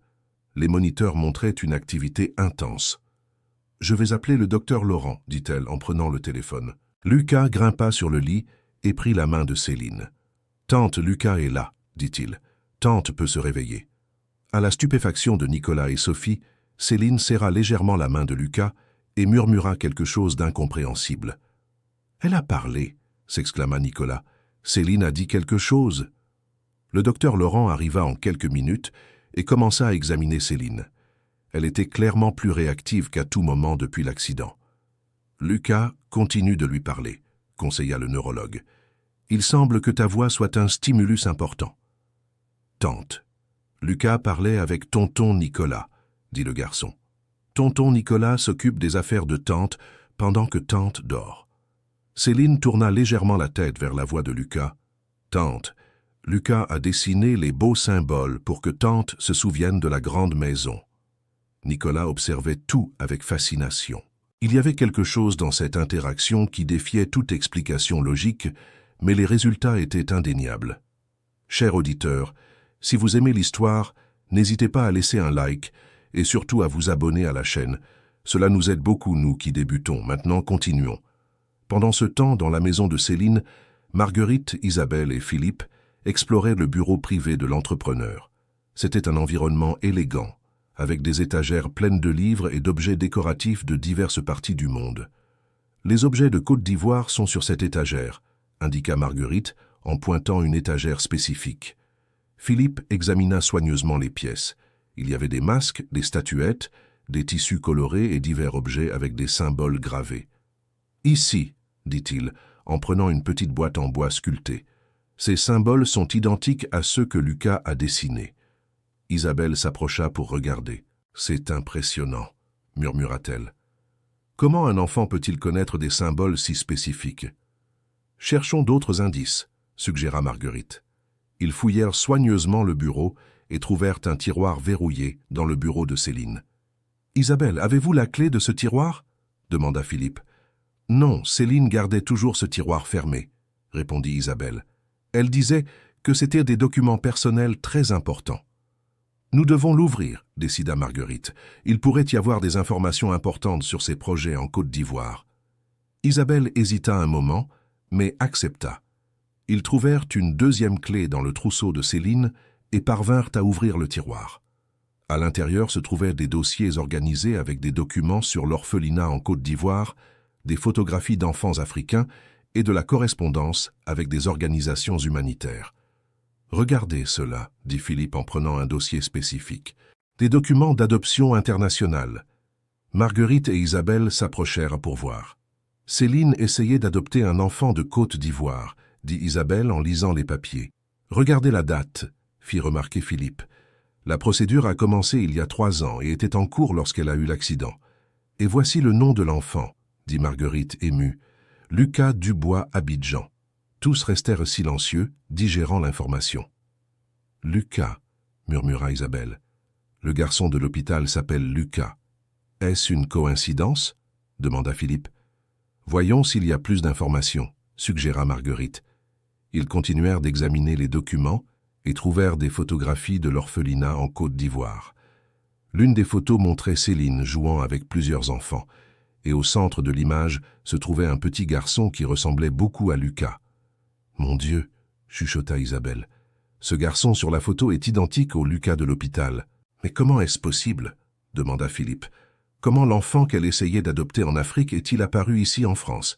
Les moniteurs montraient une activité intense. « Je vais appeler le docteur Laurent, dit-elle en prenant le téléphone. Lucas grimpa sur le lit et prit la main de Céline. « Tante, Lucas est là, dit-il. Tante peut se réveiller. » À la stupéfaction de Nicolas et Sophie, Céline serra légèrement la main de Lucas et murmura quelque chose d'incompréhensible. « Elle a parlé, » s'exclama Nicolas. « Céline a dit quelque chose. » Le docteur Laurent arriva en quelques minutes et commença à examiner Céline. Elle était clairement plus réactive qu'à tout moment depuis l'accident. « Lucas, continue de lui parler, » conseilla le neurologue. « Il semble que ta voix soit un stimulus important. »« Tante. » Lucas parlait avec tonton Nicolas, dit le garçon. Tonton Nicolas s'occupe des affaires de tante pendant que tante dort. Céline tourna légèrement la tête vers la voix de Lucas. « Tante, Lucas a dessiné les beaux symboles pour que tante se souvienne de la grande maison. » Nicolas observait tout avec fascination. Il y avait quelque chose dans cette interaction qui défiait toute explication logique, mais les résultats étaient indéniables. Chers auditeurs, si vous aimez l'histoire, n'hésitez pas à laisser un like et surtout à vous abonner à la chaîne. Cela nous aide beaucoup, nous qui débutons. Maintenant, continuons. Pendant ce temps, dans la maison de Céline, Marguerite, Isabelle et Philippe exploraient le bureau privé de l'entrepreneur. C'était un environnement élégant, avec des étagères pleines de livres et d'objets décoratifs de diverses parties du monde. « Les objets de Côte d'Ivoire sont sur cette étagère », indiqua Marguerite en pointant une étagère spécifique. Philippe examina soigneusement les pièces. Il y avait des masques, des statuettes, des tissus colorés et divers objets avec des symboles gravés. « Ici, » dit-il, en prenant une petite boîte en bois sculptée. « Ces symboles sont identiques à ceux que Lucas a dessinés. » Isabelle s'approcha pour regarder. « C'est impressionnant, » murmura-t-elle. « Comment un enfant peut-il connaître des symboles si spécifiques ?»« Cherchons d'autres indices, » suggéra Marguerite. Ils fouillèrent soigneusement le bureau et trouvèrent un tiroir verrouillé dans le bureau de Céline. « Isabelle, avez-vous la clé de ce tiroir ?» demanda Philippe. « Non, Céline gardait toujours ce tiroir fermé, » répondit Isabelle. Elle disait que c'étaient des documents personnels très importants. « Nous devons l'ouvrir, » décida Marguerite. « Il pourrait y avoir des informations importantes sur ses projets en Côte d'Ivoire. » Isabelle hésita un moment, mais accepta. Ils trouvèrent une deuxième clé dans le trousseau de Céline et parvinrent à ouvrir le tiroir. À l'intérieur se trouvaient des dossiers organisés avec des documents sur l'orphelinat en Côte d'Ivoire, des photographies d'enfants africains et de la correspondance avec des organisations humanitaires. « Regardez cela, » dit Philippe en prenant un dossier spécifique. « Des documents d'adoption internationale. » Marguerite et Isabelle s'approchèrent pour voir. Céline essayait d'adopter un enfant de Côte d'Ivoire, dit Isabelle en lisant les papiers. « Regardez la date, » fit remarquer Philippe. La procédure a commencé il y a 3 ans et était en cours lorsqu'elle a eu l'accident. Et voici le nom de l'enfant, dit Marguerite émue. Lucas Dubois Abidjan. Tous restèrent silencieux, digérant l'information. Lucas, murmura Isabelle. Le garçon de l'hôpital s'appelle Lucas. Est-ce une coïncidence? Demanda Philippe. Voyons s'il y a plus d'informations, suggéra Marguerite. Ils continuèrent d'examiner les documents et trouvèrent des photographies de l'orphelinat en Côte d'Ivoire. L'une des photos montrait Céline jouant avec plusieurs enfants, et au centre de l'image se trouvait un petit garçon qui ressemblait beaucoup à Lucas. « Mon Dieu !» chuchota Isabelle. « Ce garçon sur la photo est identique au Lucas de l'hôpital. »« Mais comment est-ce possible ?» demanda Philippe. « Comment l'enfant qu'elle essayait d'adopter en Afrique est-il apparu ici en France ?»«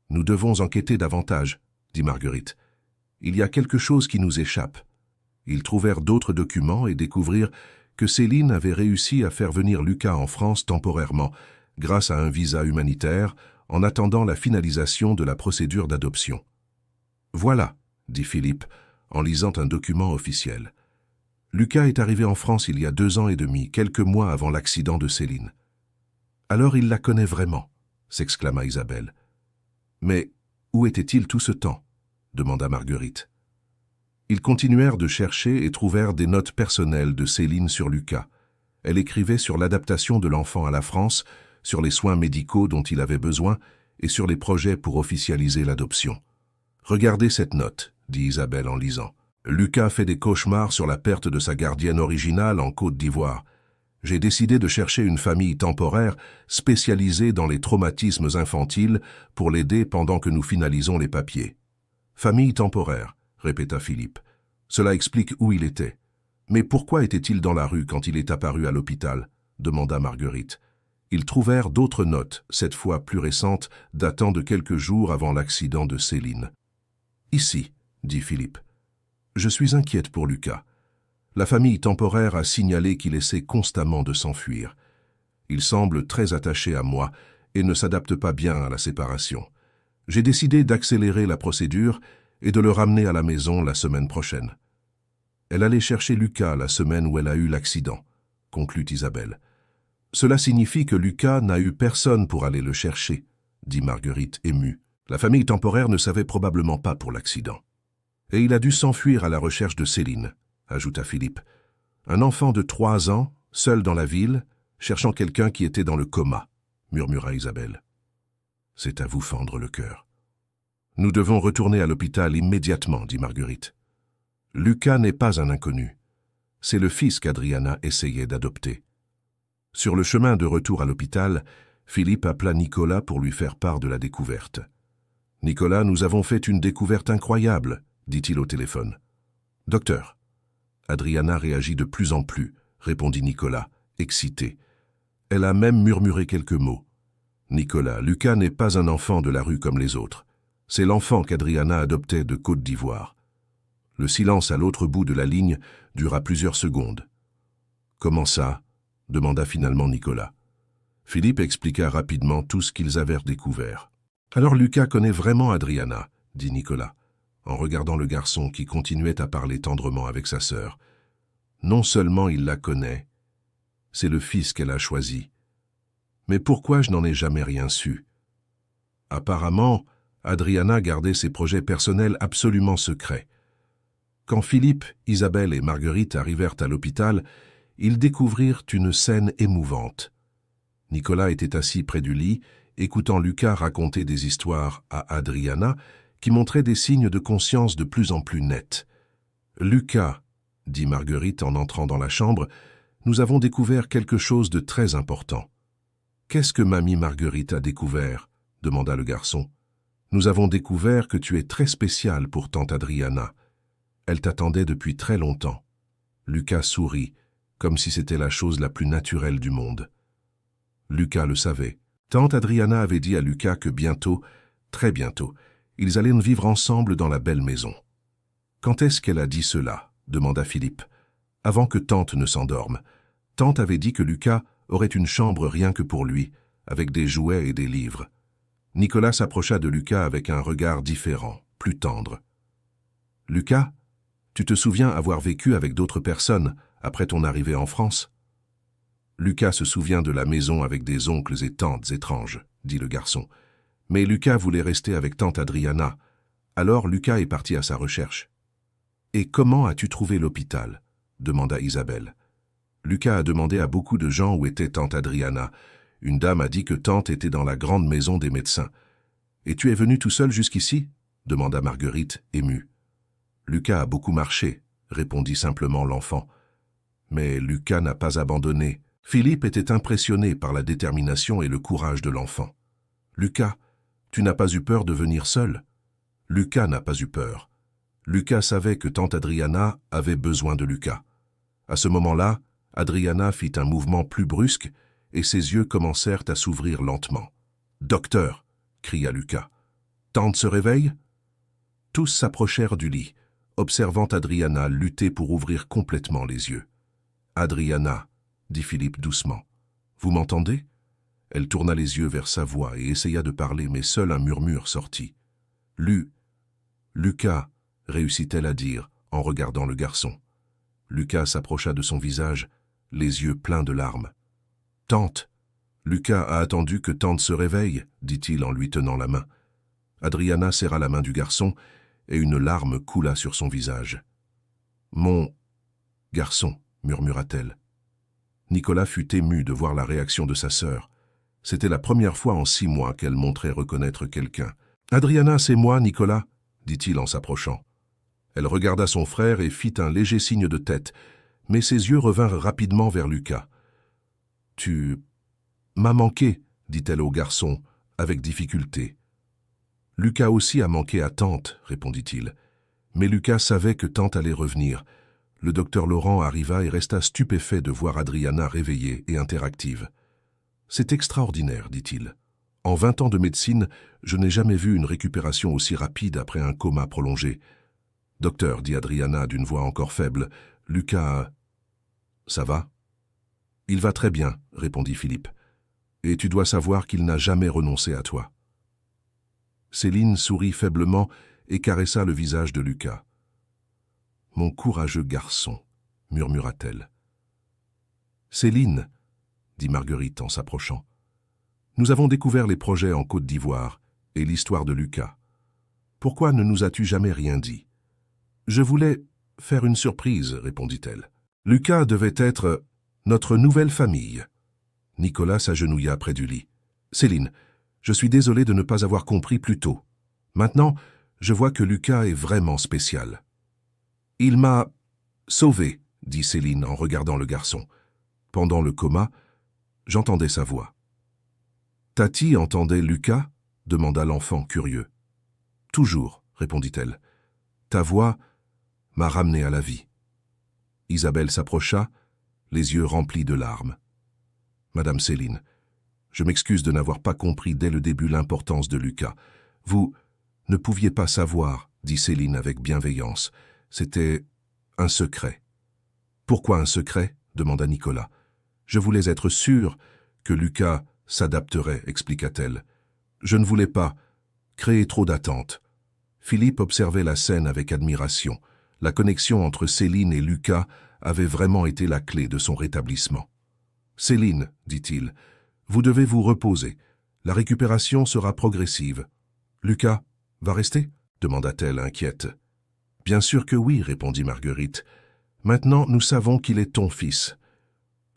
Nous devons enquêter davantage, » dit Marguerite. « Il y a quelque chose qui nous échappe. » Ils trouvèrent d'autres documents et découvrirent que Céline avait réussi à faire venir Lucas en France temporairement, grâce à un visa humanitaire, en attendant la finalisation de la procédure d'adoption. « Voilà, » dit Philippe, en lisant un document officiel. « Lucas est arrivé en France il y a 2 ans et demi, quelques mois avant l'accident de Céline. »« Alors il la connaît vraiment » s'exclama Isabelle. « Mais où était-il tout ce temps ?» demanda Marguerite. Ils continuèrent de chercher et trouvèrent des notes personnelles de Céline sur Lucas. Elle écrivait sur l'adaptation de l'enfant à la France, sur les soins médicaux dont il avait besoin et sur les projets pour officialiser l'adoption. « Regardez cette note, » dit Isabelle en lisant. « Lucas fait des cauchemars sur la perte de sa gardienne originale en Côte d'Ivoire. J'ai décidé de chercher une famille temporaire spécialisée dans les traumatismes infantiles pour l'aider pendant que nous finalisons les papiers. »« Famille temporaire », répéta Philippe. « Cela explique où il était. »« Mais pourquoi était-il dans la rue quand il est apparu à l'hôpital » demanda Marguerite. Ils trouvèrent d'autres notes, cette fois plus récentes, datant de quelques jours avant l'accident de Céline. « Ici, » dit Philippe. « Je suis inquiète pour Lucas. La famille temporaire a signalé qu'il essaie constamment de s'enfuir. Il semble très attaché à moi et ne s'adapte pas bien à la séparation. J'ai décidé d'accélérer la procédure et de le ramener à la maison la semaine prochaine. » Elle allait chercher Lucas la semaine où elle a eu l'accident, conclut Isabelle. « Cela signifie que Lucas n'a eu personne pour aller le chercher, » dit Marguerite émue. La famille temporaire ne savait probablement pas pour l'accident. « Et il a dû s'enfuir à la recherche de Céline, » ajouta Philippe. « Un enfant de 3 ans, seul dans la ville, cherchant quelqu'un qui était dans le coma, » murmura Isabelle. « C'est à vous fendre le cœur. »« Nous devons retourner à l'hôpital immédiatement, » dit Marguerite. « Lucas n'est pas un inconnu. C'est le fils qu'Adriana essayait d'adopter. » Sur le chemin de retour à l'hôpital, Philippe appela Nicolas pour lui faire part de la découverte. « Nicolas, nous avons fait une découverte incroyable, » dit-il au téléphone. « Docteur. » Adriana réagit de plus en plus, répondit Nicolas, excité. Elle a même murmuré quelques mots. « Nicolas, Lucas n'est pas un enfant de la rue comme les autres. C'est l'enfant qu'Adriana adoptait de Côte d'Ivoire. » Le silence à l'autre bout de la ligne dura plusieurs secondes. « Comment ça ?» demanda finalement Nicolas. Philippe expliqua rapidement tout ce qu'ils avaient découvert. « Alors Lucas connaît vraiment Adriana, » dit Nicolas, en regardant le garçon qui continuait à parler tendrement avec sa sœur. « Non seulement il la connaît, c'est le fils qu'elle a choisi. Mais pourquoi je n'en ai jamais rien su? Apparemment, Adriana gardait ses projets personnels absolument secrets. Quand Philippe, Isabelle et Marguerite arrivèrent à l'hôpital, ils découvrirent une scène émouvante. Nicolas était assis près du lit, écoutant Lucas raconter des histoires à Adriana, qui montraient des signes de conscience de plus en plus nets. « Lucas, » dit Marguerite en entrant dans la chambre, « nous avons découvert quelque chose de très important. »« Qu'est-ce que mamie Marguerite a découvert ?» demanda le garçon. « Nous avons découvert que tu es très spécial pour tante Adriana. Elle t'attendait depuis très longtemps. » Lucas sourit, comme si c'était la chose la plus naturelle du monde. Lucas le savait. Tante Adriana avait dit à Lucas que bientôt, très bientôt, ils allaient vivre ensemble dans la belle maison. « Quand est-ce qu'elle a dit cela ?» demanda Philippe. « Avant que tante ne s'endorme. Tante avait dit que Lucas aurait une chambre rien que pour lui, avec des jouets et des livres. » Nicolas s'approcha de Lucas avec un regard différent, plus tendre. « Lucas, tu te souviens avoir vécu avec d'autres personnes après ton arrivée en France. Lucas se souvient de la maison avec des oncles et tantes étranges, dit le garçon. Mais Lucas voulait rester avec tante Adriana. Alors Lucas est parti à sa recherche. Et comment as-tu trouvé l'hôpital? Demanda Isabelle. Lucas a demandé à beaucoup de gens où était tante Adriana. Une dame a dit que tante était dans la grande maison des médecins. Et tu es venu tout seul jusqu'ici? Demanda Marguerite, émue. Lucas a beaucoup marché, répondit simplement l'enfant. Mais Lucas n'a pas abandonné. Philippe était impressionné par la détermination et le courage de l'enfant. Lucas, tu n'as pas eu peur de venir seul? Lucas n'a pas eu peur. Lucas savait que tante Adriana avait besoin de Lucas. À ce moment-là, Adriana fit un mouvement plus brusque et ses yeux commencèrent à s'ouvrir lentement. « Docteur !» cria Lucas. « Tante se réveille ?» Tous s'approchèrent du lit, observant Adriana lutter pour ouvrir complètement les yeux. « Adriana !» dit Philippe doucement. « Vous m'entendez ?» Elle tourna les yeux vers sa voix et essaya de parler, mais seul un murmure sortit. « Lucas !» réussit-elle à dire, en regardant le garçon. Lucas s'approcha de son visage, les yeux pleins de larmes. « Tante !» Lucas a attendu que tante se réveille, dit-il en lui tenant la main. Adriana serra la main du garçon et une larme coula sur son visage. « Mon garçon !» murmura-t-elle. Nicolas fut ému de voir la réaction de sa sœur. C'était la première fois en 6 mois qu'elle montrait reconnaître quelqu'un. « Adriana, c'est moi, Nicolas !» dit-il en s'approchant. Elle regarda son frère et fit un léger signe de tête, mais ses yeux revinrent rapidement vers Lucas. « Tu m'as manqué, » dit-elle au garçon, avec difficulté. « Lucas aussi a manqué à tante, » répondit-il. Mais Lucas savait que tante allait revenir. Le docteur Laurent arriva et resta stupéfait de voir Adriana réveillée et interactive. « C'est extraordinaire, » dit-il. « En 20 ans de médecine, je n'ai jamais vu une récupération aussi rapide après un coma prolongé. »« Docteur, » dit Adriana d'une voix encore faible, « Lucas... ça va ?»« Il va très bien, » répondit Philippe. « Et tu dois savoir qu'il n'a jamais renoncé à toi. » Céline sourit faiblement et caressa le visage de Lucas. « Mon courageux garçon, » murmura-t-elle. « Céline, » dit Marguerite en s'approchant, « nous avons découvert les projets en Côte d'Ivoire et l'histoire de Lucas. Pourquoi ne nous as-tu jamais rien dit? »« Je voulais faire une surprise, » répondit-elle. « Lucas devait être notre nouvelle famille. » Nicolas s'agenouilla près du lit. « Céline, je suis désolé de ne pas avoir compris plus tôt. Maintenant, je vois que Lucas est vraiment spécial. »« Il m'a sauvé, » dit Céline en regardant le garçon. Pendant le coma, j'entendais sa voix. « Tati entendait Lucas ?» demanda l'enfant curieux. « Toujours, » répondit-elle. « Ta voix m'a ramené à la vie. » Isabelle s'approcha, les yeux remplis de larmes. « Madame Céline, je m'excuse de n'avoir pas compris dès le début l'importance de Lucas. Vous ne pouviez pas savoir, » dit Céline avec bienveillance. « C'était un secret. »« Pourquoi un secret ?» demanda Nicolas. « Je voulais être sûr que Lucas s'adapterait, » expliqua-t-elle. « Je ne voulais pas créer trop d'attentes. » Philippe observait la scène avec admiration. La connexion entre Céline et Lucas avait vraiment été la clé de son rétablissement. « Céline, » dit-il, « vous devez vous reposer. La récupération sera progressive. »« Lucas va rester ?» demanda-t-elle inquiète. « Bien sûr que oui, » répondit Marguerite. « Maintenant, nous savons qu'il est ton fils. »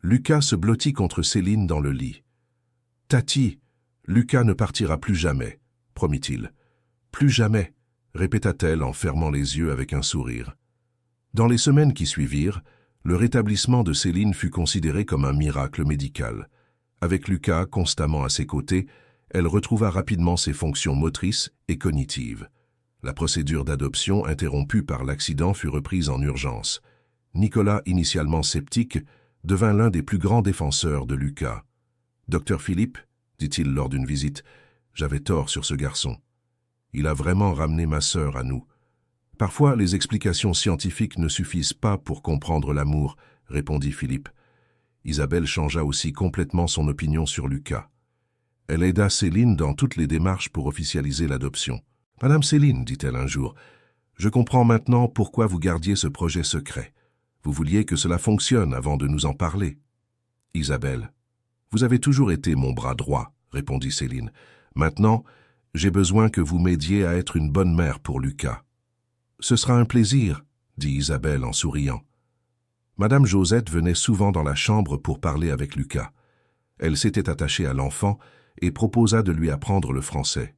Lucas se blottit contre Céline dans le lit. « Tati, Lucas ne partira plus jamais, » promit-il. « Plus jamais, » répéta-t-elle en fermant les yeux avec un sourire. Dans les semaines qui suivirent, le rétablissement de Céline fut considéré comme un miracle médical. Avec Lucas constamment à ses côtés, elle retrouva rapidement ses fonctions motrices et cognitives. La procédure d'adoption interrompue par l'accident fut reprise en urgence. Nicolas, initialement sceptique, devint l'un des plus grands défenseurs de Lucas. « Docteur Philippe, » dit-il lors d'une visite, « j'avais tort sur ce garçon. Il a vraiment ramené ma sœur à nous. » « Parfois, les explications scientifiques ne suffisent pas pour comprendre l'amour, » répondit Philippe. Isabelle changea aussi complètement son opinion sur Lucas. Elle aida Céline dans toutes les démarches pour officialiser l'adoption. « Madame Céline, dit-elle un jour, je comprends maintenant pourquoi vous gardiez ce projet secret. Vous vouliez que cela fonctionne avant de nous en parler. Isabelle. Vous avez toujours été mon bras droit, répondit Céline. Maintenant, j'ai besoin que vous m'aidiez à être une bonne mère pour Lucas. Ce sera un plaisir, dit Isabelle en souriant. Madame Josette venait souvent dans la chambre pour parler avec Lucas. Elle s'était attachée à l'enfant et proposa de lui apprendre le français.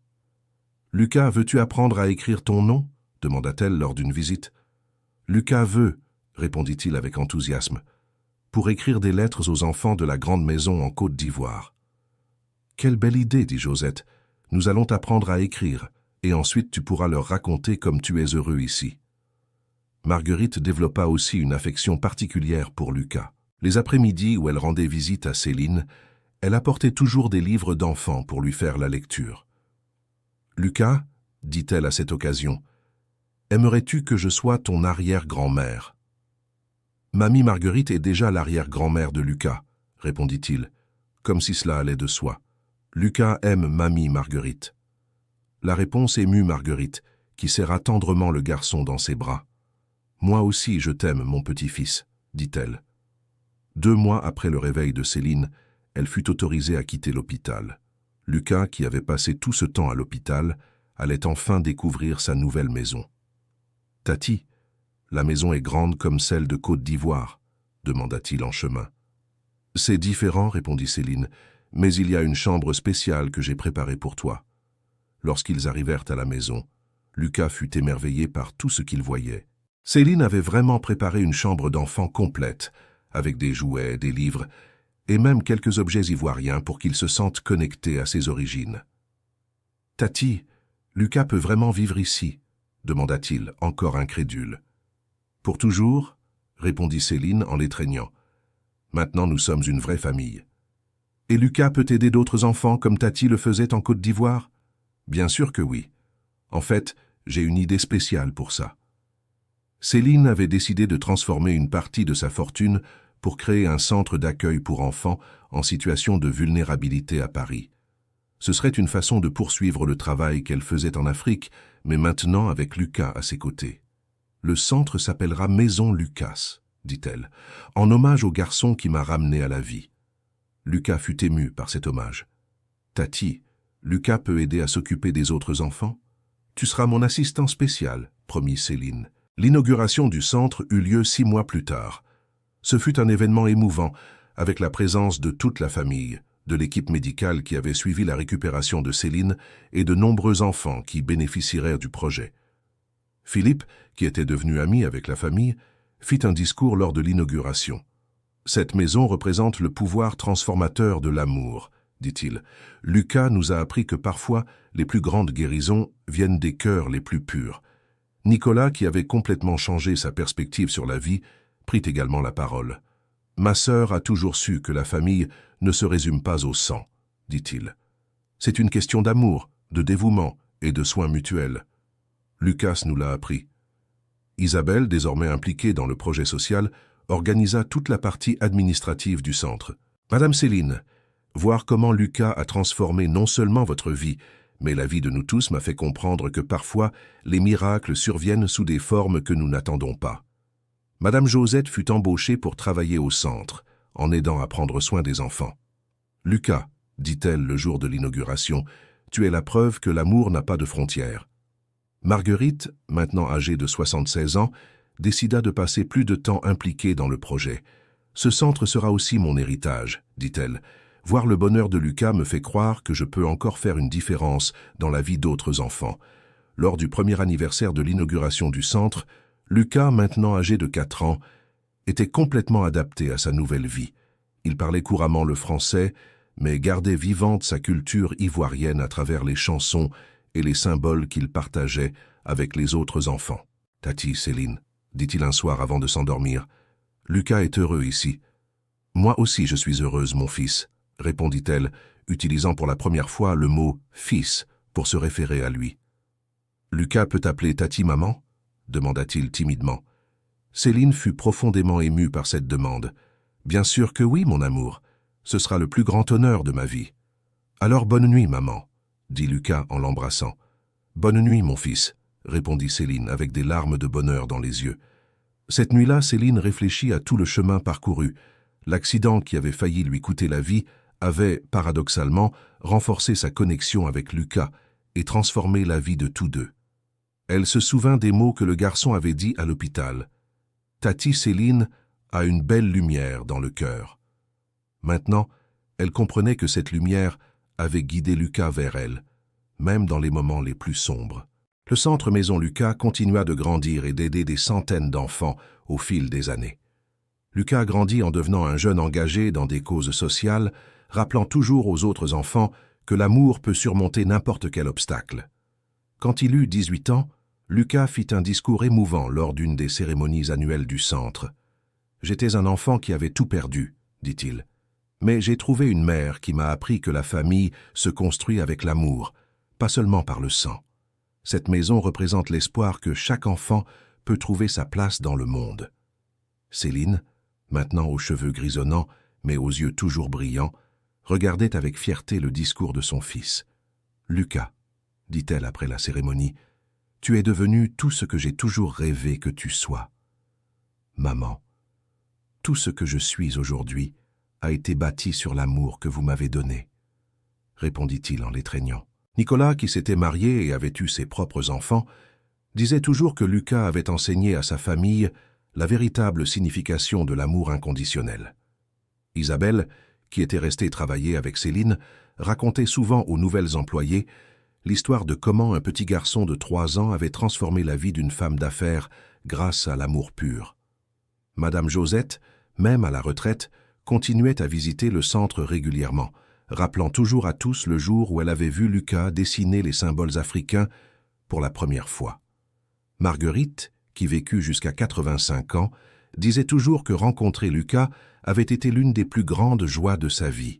« Lucas, veux-tu apprendre à écrire ton nom ?» demanda-t-elle lors d'une visite. « Lucas veut, » répondit-il avec enthousiasme, « pour écrire des lettres aux enfants de la grande maison en Côte d'Ivoire. »« Quelle belle idée, dit Josette. Nous allons t'apprendre à écrire, et ensuite tu pourras leur raconter comme tu es heureux ici. » Marguerite développa aussi une affection particulière pour Lucas. Les après-midi où elle rendait visite à Céline, elle apportait toujours des livres d'enfants pour lui faire la lecture. « Lucas, dit-elle à cette occasion, aimerais-tu que je sois ton arrière-grand-mère ?»« Mamie Marguerite est déjà l'arrière-grand-mère de Lucas, » répondit-il, comme si cela allait de soi. « Lucas aime Mamie Marguerite. » La réponse émut Marguerite, qui serra tendrement le garçon dans ses bras. « Moi aussi je t'aime, mon petit-fils, » dit-elle. 2 mois après le réveil de Céline, elle fut autorisée à quitter l'hôpital. Lucas, qui avait passé tout ce temps à l'hôpital, allait enfin découvrir sa nouvelle maison. « Tati, la maison est grande comme celle de Côte d'Ivoire ?» demanda-t-il en chemin. « C'est différent, répondit Céline, mais il y a une chambre spéciale que j'ai préparée pour toi. » Lorsqu'ils arrivèrent à la maison, Lucas fut émerveillé par tout ce qu'il voyait. Céline avait vraiment préparé une chambre d'enfant complète, avec des jouets, des livres, et même quelques objets ivoiriens pour qu'il se sente connecté à ses origines. « Tati, Lucas peut vraiment vivre ici ?» demanda-t-il, encore incrédule. « Pour toujours ?» répondit Céline en l'étreignant. « Maintenant nous sommes une vraie famille. »« Et Lucas peut aider d'autres enfants comme Tati le faisait en Côte d'Ivoire ?»« Bien sûr que oui. En fait, j'ai une idée spéciale pour ça. » Céline avait décidé de transformer une partie de sa fortune pour créer un centre d'accueil pour enfants en situation de vulnérabilité à Paris. Ce serait une façon de poursuivre le travail qu'elle faisait en Afrique, mais maintenant avec Lucas à ses côtés. « Le centre s'appellera Maison Lucas, » dit-elle, en hommage au garçon qui m'a ramené à la vie. Lucas fut ému par cet hommage. « Tati, Lucas peut aider à s'occuper des autres enfants ? Tu seras mon assistant spécial, promit Céline. L'inauguration du centre eut lieu 6 mois plus tard. Ce fut un événement émouvant, avec la présence de toute la famille, de l'équipe médicale qui avait suivi la récupération de Céline et de nombreux enfants qui bénéficieraient du projet. Philippe, qui était devenu ami avec la famille, fit un discours lors de l'inauguration. « Cette maison représente le pouvoir transformateur de l'amour, » dit-il. « Lucas nous a appris que parfois les plus grandes guérisons viennent des cœurs les plus purs. » Nicolas, qui avait complètement changé sa perspective sur la vie, prit également la parole. « Ma sœur a toujours su que la famille ne se résume pas au sang, » dit-il. « C'est une question d'amour, de dévouement et de soins mutuels. » Lucas nous l'a appris. Isabelle, désormais impliquée dans le projet social, organisa toute la partie administrative du centre. « Madame Céline, voir comment Lucas a transformé non seulement votre vie, mais la vie de nous tous m'a fait comprendre que parfois, les miracles surviennent sous des formes que nous n'attendons pas. Madame Josette fut embauchée pour travailler au centre, en aidant à prendre soin des enfants. « Lucas, dit-elle le jour de l'inauguration, tu es la preuve que l'amour n'a pas de frontières. » Marguerite, maintenant âgée de 76 ans, décida de passer plus de temps impliquée dans le projet. « Ce centre sera aussi mon héritage, dit-elle. Voir le bonheur de Lucas me fait croire que je peux encore faire une différence dans la vie d'autres enfants. » Lors du premier anniversaire de l'inauguration du centre, Lucas, maintenant âgé de 4 ans, était complètement adapté à sa nouvelle vie. Il parlait couramment le français, mais gardait vivante sa culture ivoirienne à travers les chansons et les symboles qu'il partageait avec les autres enfants. « Tati, Céline, » dit-il un soir avant de s'endormir, « Lucas est heureux ici. »« Moi aussi je suis heureuse, mon fils, » répondit-elle, utilisant pour la première fois le mot « fils » pour se référer à lui. « Lucas peut t'appeler Tati maman ?» demanda-t-il timidement. Céline fut profondément émue par cette demande. « Bien sûr que oui, mon amour. Ce sera le plus grand honneur de ma vie. »« Alors bonne nuit, maman, » dit Lucas en l'embrassant. « Bonne nuit, mon fils, » répondit Céline avec des larmes de bonheur dans les yeux. Cette nuit-là, Céline réfléchit à tout le chemin parcouru. L'accident qui avait failli lui coûter la vie avait, paradoxalement, renforcé sa connexion avec Lucas et transformé la vie de tous deux. Elle se souvint des mots que le garçon avait dit à l'hôpital. « Tati Céline a une belle lumière dans le cœur. » Maintenant, elle comprenait que cette lumière avait guidé Lucas vers elle, même dans les moments les plus sombres. Le centre Maison Lucas continua de grandir et d'aider des centaines d'enfants au fil des années. Lucas grandit en devenant un jeune engagé dans des causes sociales, rappelant toujours aux autres enfants que l'amour peut surmonter n'importe quel obstacle. Quand il eut 18 ans, Lucas fit un discours émouvant lors d'une des cérémonies annuelles du centre. « J'étais un enfant qui avait tout perdu, dit-il. Mais j'ai trouvé une mère qui m'a appris que la famille se construit avec l'amour, pas seulement par le sang. Cette maison représente l'espoir que chaque enfant peut trouver sa place dans le monde. » Céline, maintenant aux cheveux grisonnants, mais aux yeux toujours brillants, regardait avec fierté le discours de son fils. « Lucas, dit-elle après la cérémonie, tu es devenu tout ce que j'ai toujours rêvé que tu sois. Maman, tout ce que je suis aujourd'hui a été bâti sur l'amour que vous m'avez donné, répondit-il en l'étreignant. Nicolas, qui s'était marié et avait eu ses propres enfants, disait toujours que Lucas avait enseigné à sa famille la véritable signification de l'amour inconditionnel. Isabelle, qui était restée travailler avec Céline, racontait souvent aux nouvelles employées l'histoire de comment un petit garçon de 3 ans avait transformé la vie d'une femme d'affaires grâce à l'amour pur. Madame Josette, même à la retraite, continuait à visiter le centre régulièrement, rappelant toujours à tous le jour où elle avait vu Lucas dessiner les symboles africains pour la première fois. Marguerite, qui vécut jusqu'à 85 ans, disait toujours que rencontrer Lucas avait été l'une des plus grandes joies de sa vie.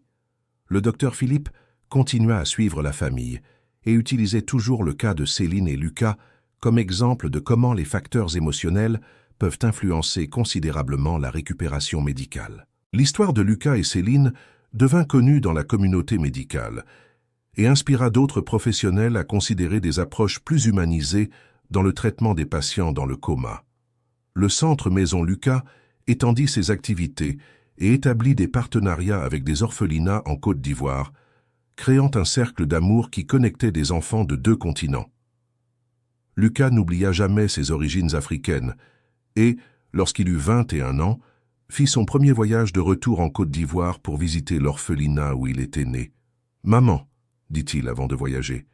Le docteur Philippe continua à suivre la famille et utilisait toujours le cas de Céline et Lucas comme exemple de comment les facteurs émotionnels peuvent influencer considérablement la récupération médicale. L'histoire de Lucas et Céline devint connue dans la communauté médicale et inspira d'autres professionnels à considérer des approches plus humanisées dans le traitement des patients dans le coma. Le centre Maison Lucas étendit ses activités et établit des partenariats avec des orphelinats en Côte d'Ivoire, créant un cercle d'amour qui connectait des enfants de 2 continents. Lucas n'oublia jamais ses origines africaines et, lorsqu'il eut 21 ans, fit son premier voyage de retour en Côte d'Ivoire pour visiter l'orphelinat où il était né. « Maman, dit-il avant de voyager,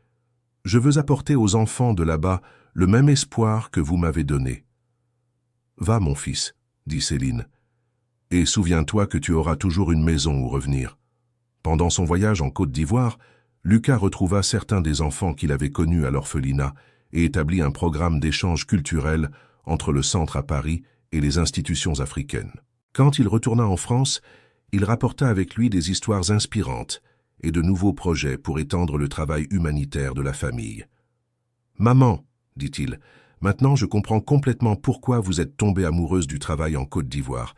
je veux apporter aux enfants de là-bas le même espoir que vous m'avez donné. »« Va, mon fils, dit Céline, et souviens-toi que tu auras toujours une maison où revenir. » Pendant son voyage en Côte d'Ivoire, Lucas retrouva certains des enfants qu'il avait connus à l'orphelinat et établit un programme d'échange culturel entre le centre à Paris et les institutions africaines. Quand il retourna en France, il rapporta avec lui des histoires inspirantes et de nouveaux projets pour étendre le travail humanitaire de la famille. « Maman, dit-il, maintenant je comprends complètement pourquoi vous êtes tombée amoureuse du travail en Côte d'Ivoire.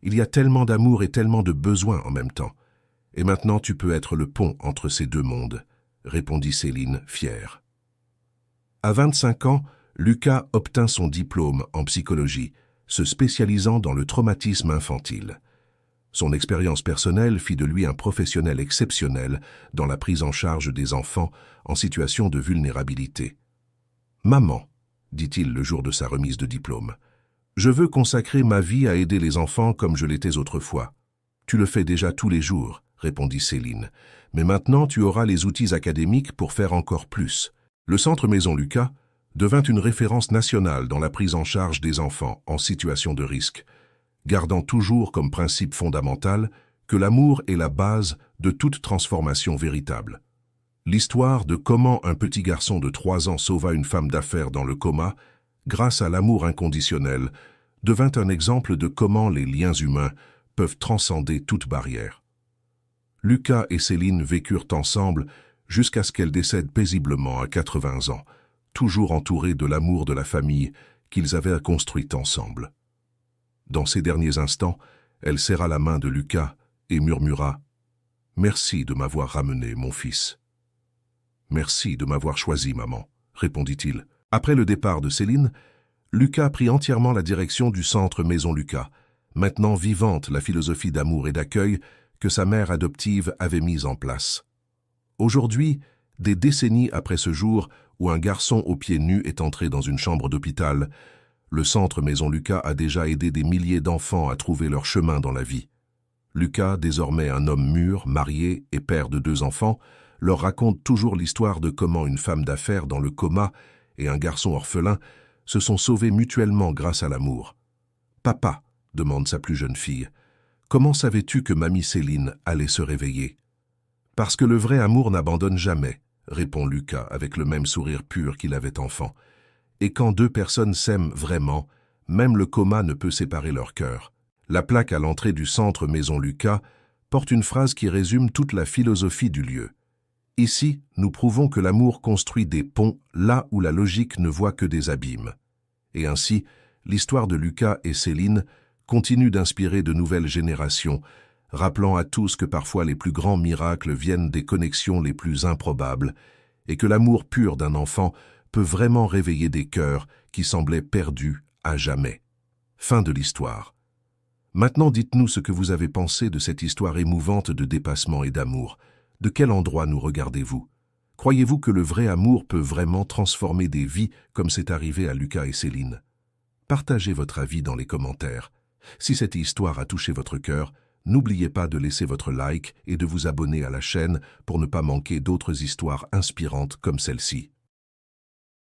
Il y a tellement d'amour et tellement de besoins en même temps. Et maintenant tu peux être le pont entre ces 2 mondes, répondit Céline, fière. À 25 ans, Lucas obtint son diplôme en psychologie, se spécialisant dans le traumatisme infantile. Son expérience personnelle fit de lui un professionnel exceptionnel dans la prise en charge des enfants en situation de vulnérabilité. « Maman, dit-il le jour de sa remise de diplôme, je veux consacrer ma vie à aider les enfants comme je l'étais autrefois. Tu le fais déjà tous les jours, répondit Céline, mais maintenant tu auras les outils académiques pour faire encore plus. » Le Centre Maison Lucas devint une référence nationale dans la prise en charge des enfants en situation de risque, gardant toujours comme principe fondamental que l'amour est la base de toute transformation véritable. L'histoire de comment un petit garçon de 3 ans sauva une femme d'affaires dans le coma, grâce à l'amour inconditionnel, devint un exemple de comment les liens humains peuvent transcender toute barrière. Lucas et Céline vécurent ensemble jusqu'à ce qu'elle décède paisiblement à 80 ans, toujours entourés de l'amour de la famille qu'ils avaient construite ensemble. Dans ces derniers instants, elle serra la main de Lucas et murmura « Merci de m'avoir ramené, mon fils. »« Merci de m'avoir choisi, maman, » répondit-il. Après le départ de Céline, Lucas prit entièrement la direction du centre Maison Lucas, maintenant vivante la philosophie d'amour et d'accueil que sa mère adoptive avait mise en place. Aujourd'hui, des décennies après ce jour où un garçon aux pieds nus est entré dans une chambre d'hôpital, le centre Maison Lucas a déjà aidé des milliers d'enfants à trouver leur chemin dans la vie. Lucas, désormais un homme mûr, marié et père de 2 enfants, leur raconte toujours l'histoire de comment une femme d'affaires dans le coma et un garçon orphelin se sont sauvés mutuellement grâce à l'amour. « Papa, » demande sa plus jeune fille, « comment savais-tu que mamie Céline allait se réveiller ?»« Parce que le vrai amour n'abandonne jamais, » répond Lucas avec le même sourire pur qu'il avait enfant. « Et quand 2 personnes s'aiment vraiment, même le coma ne peut séparer leur cœur. » La plaque à l'entrée du centre Maison Lucas porte une phrase qui résume toute la philosophie du lieu. Ici, nous prouvons que l'amour construit des ponts là où la logique ne voit que des abîmes. Et ainsi, l'histoire de Lucas et Céline continue d'inspirer de nouvelles générations, rappelant à tous que parfois les plus grands miracles viennent des connexions les plus improbables et que l'amour pur d'un enfant peut vraiment réveiller des cœurs qui semblaient perdus à jamais. Fin de l'histoire. Maintenant, dites-nous ce que vous avez pensé de cette histoire émouvante de dépassement et d'amour. De quel endroit nous regardez-vous? Croyez-vous que le vrai amour peut vraiment transformer des vies comme c'est arrivé à Lucas et Céline? Partagez votre avis dans les commentaires. Si cette histoire a touché votre cœur, n'oubliez pas de laisser votre like et de vous abonner à la chaîne pour ne pas manquer d'autres histoires inspirantes comme celle-ci.